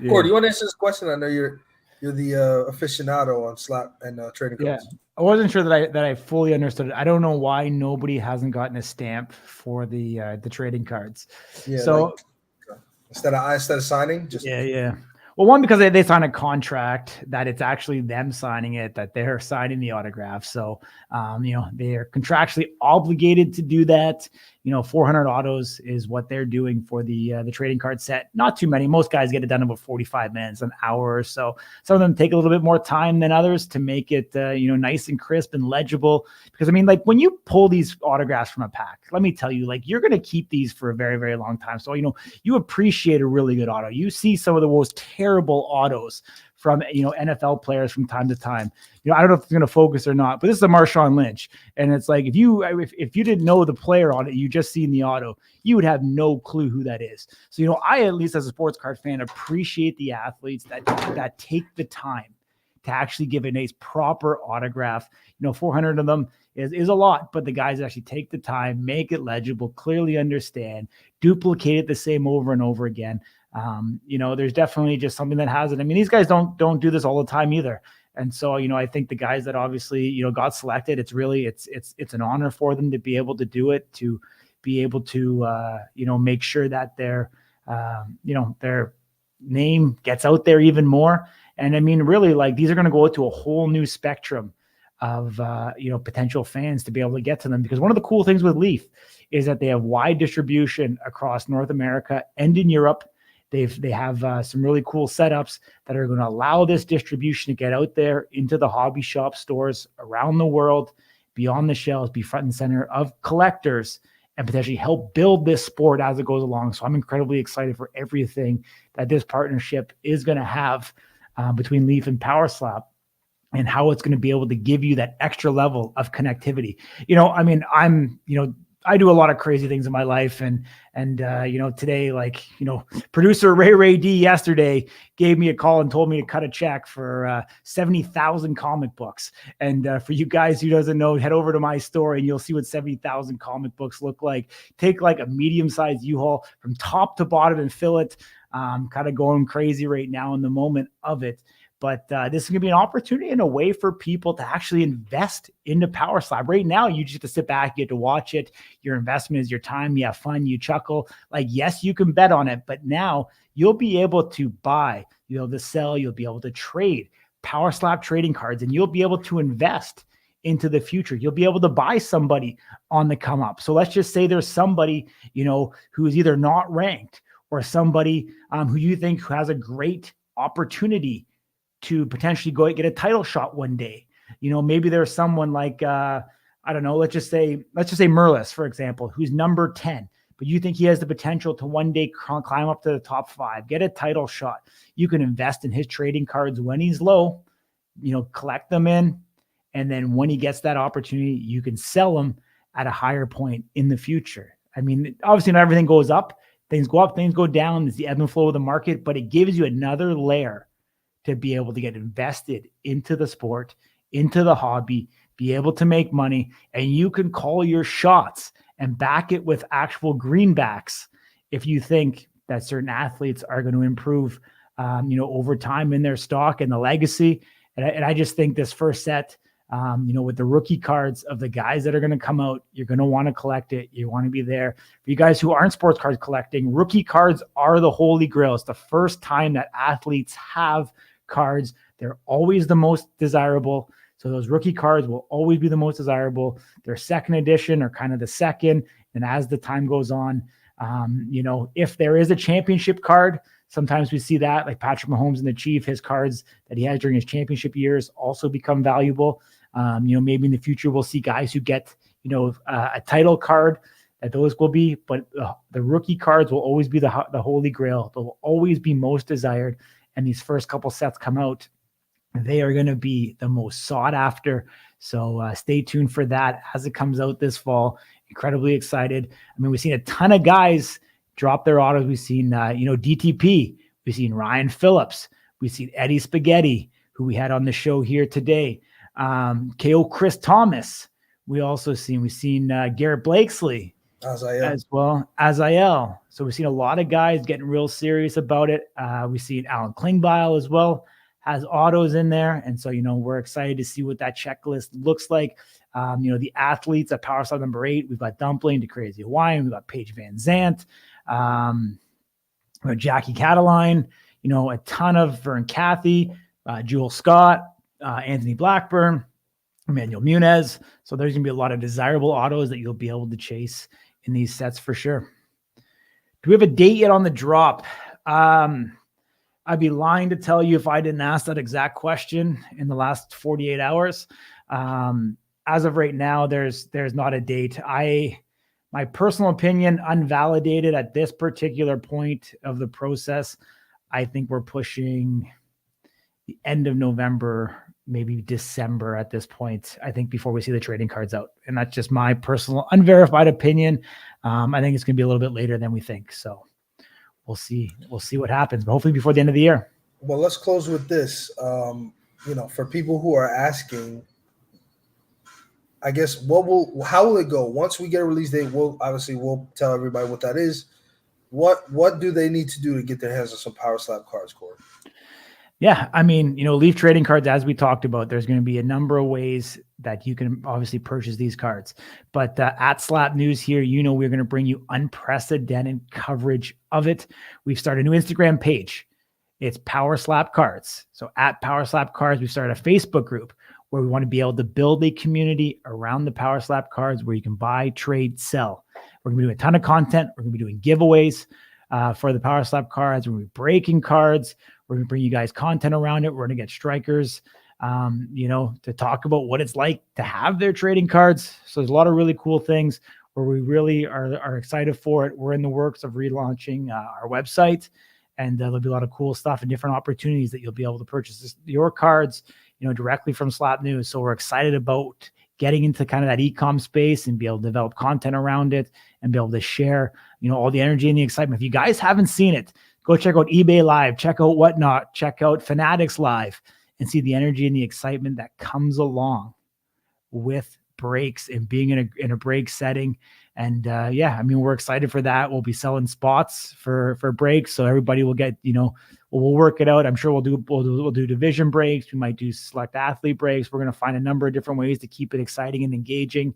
Corey, do you want to answer this question? I know you're the aficionado on slot and trading cards. Yeah, I wasn't sure that I fully understood it. I don't know why nobody hasn't gotten a stamp for the trading cards. Yeah, so instead of signing, just yeah. Well, one, because they sign a contract that it's actually them signing it, that they're signing the autograph. So, they are contractually obligated to do that. 400 autos is what they're doing for the trading card set. Not too many. Most guys get it done in about 45 minutes, an hour or so. Some of them take a little bit more time than others to make it, nice and crisp and legible. Because I mean, like when you pull these autographs from a pack, let me tell you, like you're going to keep these for a very, very long time. So, you appreciate a really good auto. You see some of the most terrible autos from NFL players from time to time. I don't know if it's going to focus or not, but this is a Marshawn Lynch, and it's like if you didn't know the player on it, you just seen the auto, you would have no clue who that is. So I, at least as a sports card fan, appreciate the athletes that take the time to actually give a nice proper autograph. 400 of them is a lot, but the guys actually take the time, make it legible, clearly understand, duplicate it the same over and over again. There's definitely just something that has it. I mean, these guys don't do this all the time either. And so, I think the guys that obviously, got selected, it's really, it's an honor for them to be able to do it, to be able to, make sure that their name gets out there even more. And I mean, really, like, these are going to go to a whole new spectrum of, potential fans to be able to get to them, because one of the cool things with Leaf is that they have wide distribution across North America and in Europe. They have some really cool setups that are going to allow this distribution to get out there into the hobby shop stores around the world, be on the shelves, be front and center of collectors, and potentially help build this sport as it goes along. So I'm incredibly excited for everything that this partnership is going to have between Leaf and Power Slap, and how it's going to be able to give you that extra level of connectivity. I do a lot of crazy things in my life. And today, producer Ray D yesterday gave me a call and told me to cut a check for 70,000 comic books. And for you guys who doesn't know, head over to my store and you'll see what 70,000 comic books look like. Take like a medium-sized U-Haul from top to bottom and fill it. Kind of going crazy right now in the moment of it. But this is going to be an opportunity and a way for people to actually invest into Power Slap. Right now, you just get to sit back, you get to watch it. Your investment is your time. You have fun, you chuckle. Like, yes, you can bet on it, but now you'll be able to buy, you'll be able to sell, you'll be able to trade Power Slap trading cards, and you'll be able to invest into the future. You'll be able to buy somebody on the come up. So let's just say there's somebody, who is either not ranked, or somebody who you think has a great opportunity to potentially go get a title shot one day. Maybe there's someone like, I don't know, let's just say Merlis, for example, who's number 10, but you think he has the potential to one day climb up to the top 5, get a title shot. You can invest in his trading cards when he's low, collect them in. And then when he gets that opportunity, you can sell them at a higher point in the future. I mean, obviously not everything goes up, things go up, things go down. It's the ebb and flow of the market, but it gives you another layer to be able to get invested into the sport, into the hobby, be able to make money, and you can call your shots and back it with actual greenbacks if you think that certain athletes are going to improve, over time in their stock and the legacy. And I just think this first set, with the rookie cards of the guys that are going to come out, you're going to want to collect it. You want to be there. For you guys who aren't sports cards collecting, rookie cards are the holy grail. It's the first time that athletes have cards. They're always the most desirable. So those rookie cards will always be the most desirable. Their second edition are kind of the second. And as the time goes on, if there is a championship card, sometimes we see that, like Patrick Mahomes and the Chief, his cards that he has during his championship years also become valuable. Maybe in the future we'll see guys who get, a title card, that those will be, but the rookie cards will always be the holy grail. They'll always be most desired. And these first couple sets come out, they are going to be the most sought after. So stay tuned for that as it comes out this fall. Incredibly excited. I mean, we've seen a ton of guys drop their autos. We've seen, DTP. We've seen Ryan Phillips. We've seen Eddie Spaghetti, who we had on the show here today. KO Chris Thomas. We've seen Garrett Blakesley. As well as Azael. So we've seen a lot of guys getting real serious about it. We've seen Alan Klingbeil as well, has autos in there. And so, we're excited to see what that checklist looks like. The athletes at Power Slap number 8, we've got Dumpling to Crazy Hawaiian. We've got Paige Van Zandt, we've got Jackie Cataline, a ton of Vern Cathy, Jewel Scott, Anthony Blackburn, Emmanuel Munez. So there's going to be a lot of desirable autos that you'll be able to chase in these sets for sure. Do we have a date yet on the drop? I'd be lying to tell you if I didn't ask that exact question in the last 48 hours. As of right now, there's not a date. My personal opinion, unvalidated at this particular point of the process, I think we're pushing the end of November, maybe December at this point, I think, before we see the trading cards out. And that's just my personal unverified opinion. I think it's going to be a little bit later than we think. So we'll see what happens, but hopefully before the end of the year. Well, let's close with this. for people who are asking, I guess how will it go once we get a release date? We'll tell everybody what that is. What do they need to do to get their hands on some Power Slap cards, Corey? Yeah, I mean, Leaf trading cards, as we talked about, there's going to be a number of ways that you can obviously purchase these cards. But at Slap News here, we're going to bring you unprecedented coverage of it. We've started a new Instagram page. It's Power Slap Cards. So at Power Slap Cards, we've started a Facebook group where we want to be able to build a community around the Power Slap cards where you can buy, trade, sell. We're going to be doing a ton of content. We're going to be doing giveaways for the Power Slap cards. We're going to be breaking cards. We're going to bring you guys content around it. We're going to get strikers, to talk about what it's like to have their trading cards. So there's a lot of really cool things where we really are excited for it. We're in the works of relaunching our website, and there'll be a lot of cool stuff and different opportunities that you'll be able to purchase your cards, directly from Slap News. So we're excited about getting into kind of that e-com space and be able to develop content around it and be able to share, all the energy and the excitement. If you guys haven't seen it, go check out eBay Live, check out Whatnot, check out Fanatics Live, and see the energy and the excitement that comes along with breaks and being in a break setting. And we're excited for that. We'll be selling spots for breaks, so everybody will get, we'll work it out. I'm sure we'll do division breaks. We might do select athlete breaks. We're going to find a number of different ways to keep it exciting and engaging.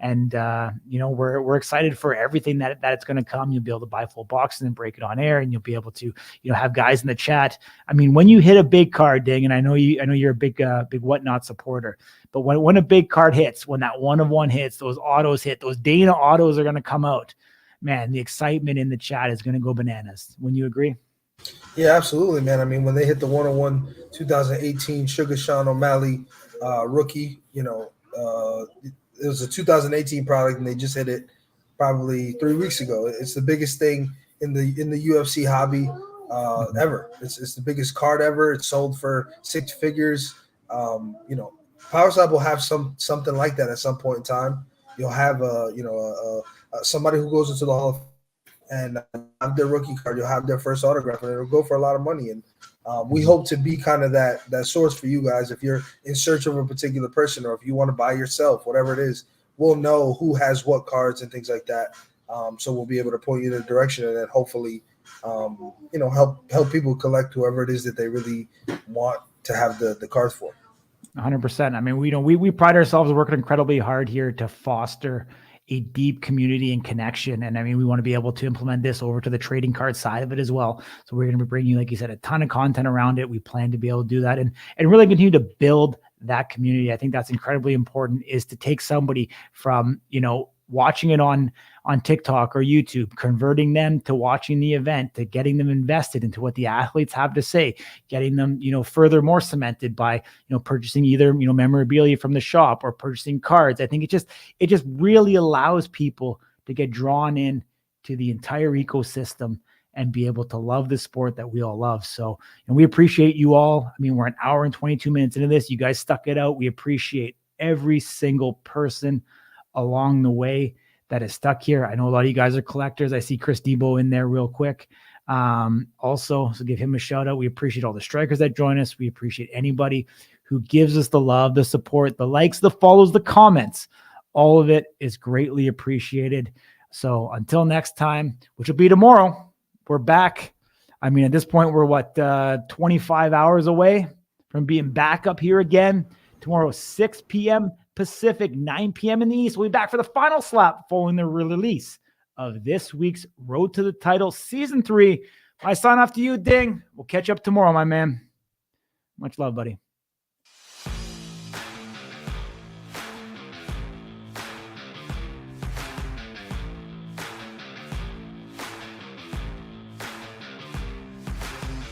And, we're excited for everything that it's going to come. You'll be able to buy full boxes and break it on air, and you'll be able to, have guys in the chat. I mean, when you hit a big card, Ding, and I know you're a big Whatnot supporter, but when a big card hits, when that 1 of 1 hits, those autos hit, those Dana autos are going to come out, man, the excitement in the chat is going to go bananas. Wouldn't you agree? Yeah, absolutely, man. I mean, when they hit the 101 2018 Sugar Sean O'Malley rookie, it was a 2018 product, and they just hit it probably 3 weeks ago. It's the biggest thing in the UFC hobby ever. It's the biggest card ever. It's sold for 6 figures. Power Slap will have something like that at some point in time. You'll have somebody who goes into the Hall of and have their rookie card. You'll have their first autograph, and it'll go for a lot of money. And we hope to be kind of that source for you guys. If you're in search of a particular person, or if you want to buy yourself, whatever it is, we'll know who has what cards and things like that. So we'll be able to point you in a direction, and then hopefully, help people collect whoever it is that they really want to have the cards for. 100%. I mean, we pride ourselves working incredibly hard here to foster a deep community and connection. And I mean, we want to be able to implement this over to the trading card side of it as well. So we're going to be bringing you, like you said, a ton of content around it. We plan to be able to do that and really continue to build that community. I think that's incredibly important, is to take somebody from, watching it on TikTok or YouTube, converting them to watching the event, to getting them invested into what the athletes have to say, getting them, furthermore cemented by, purchasing either, memorabilia from the shop or purchasing cards. I think it just really allows people to get drawn in to the entire ecosystem and be able to love the sport that we all love. So, and we appreciate you all. I mean, we're an hour and 22 minutes into this. You guys stuck it out. We appreciate every single person along the way that is stuck here. I know a lot of you guys are collectors. I see Chris Debo in there real quick. Also, so give him a shout out. We appreciate all the strikers that join us. We appreciate anybody who gives us the love, the support, the likes, the follows, the comments. All of it is greatly appreciated. So until next time, which will be tomorrow, we're back. I mean, at this point, we're 25 hours away from being back up here again. Tomorrow, 6 p.m. Pacific, 9 p.m. in the East. We'll be back for the final slap following the release of this week's Road to the Title Season 3. My sign off to you, Ding. We'll catch up tomorrow, my man. Much love, buddy.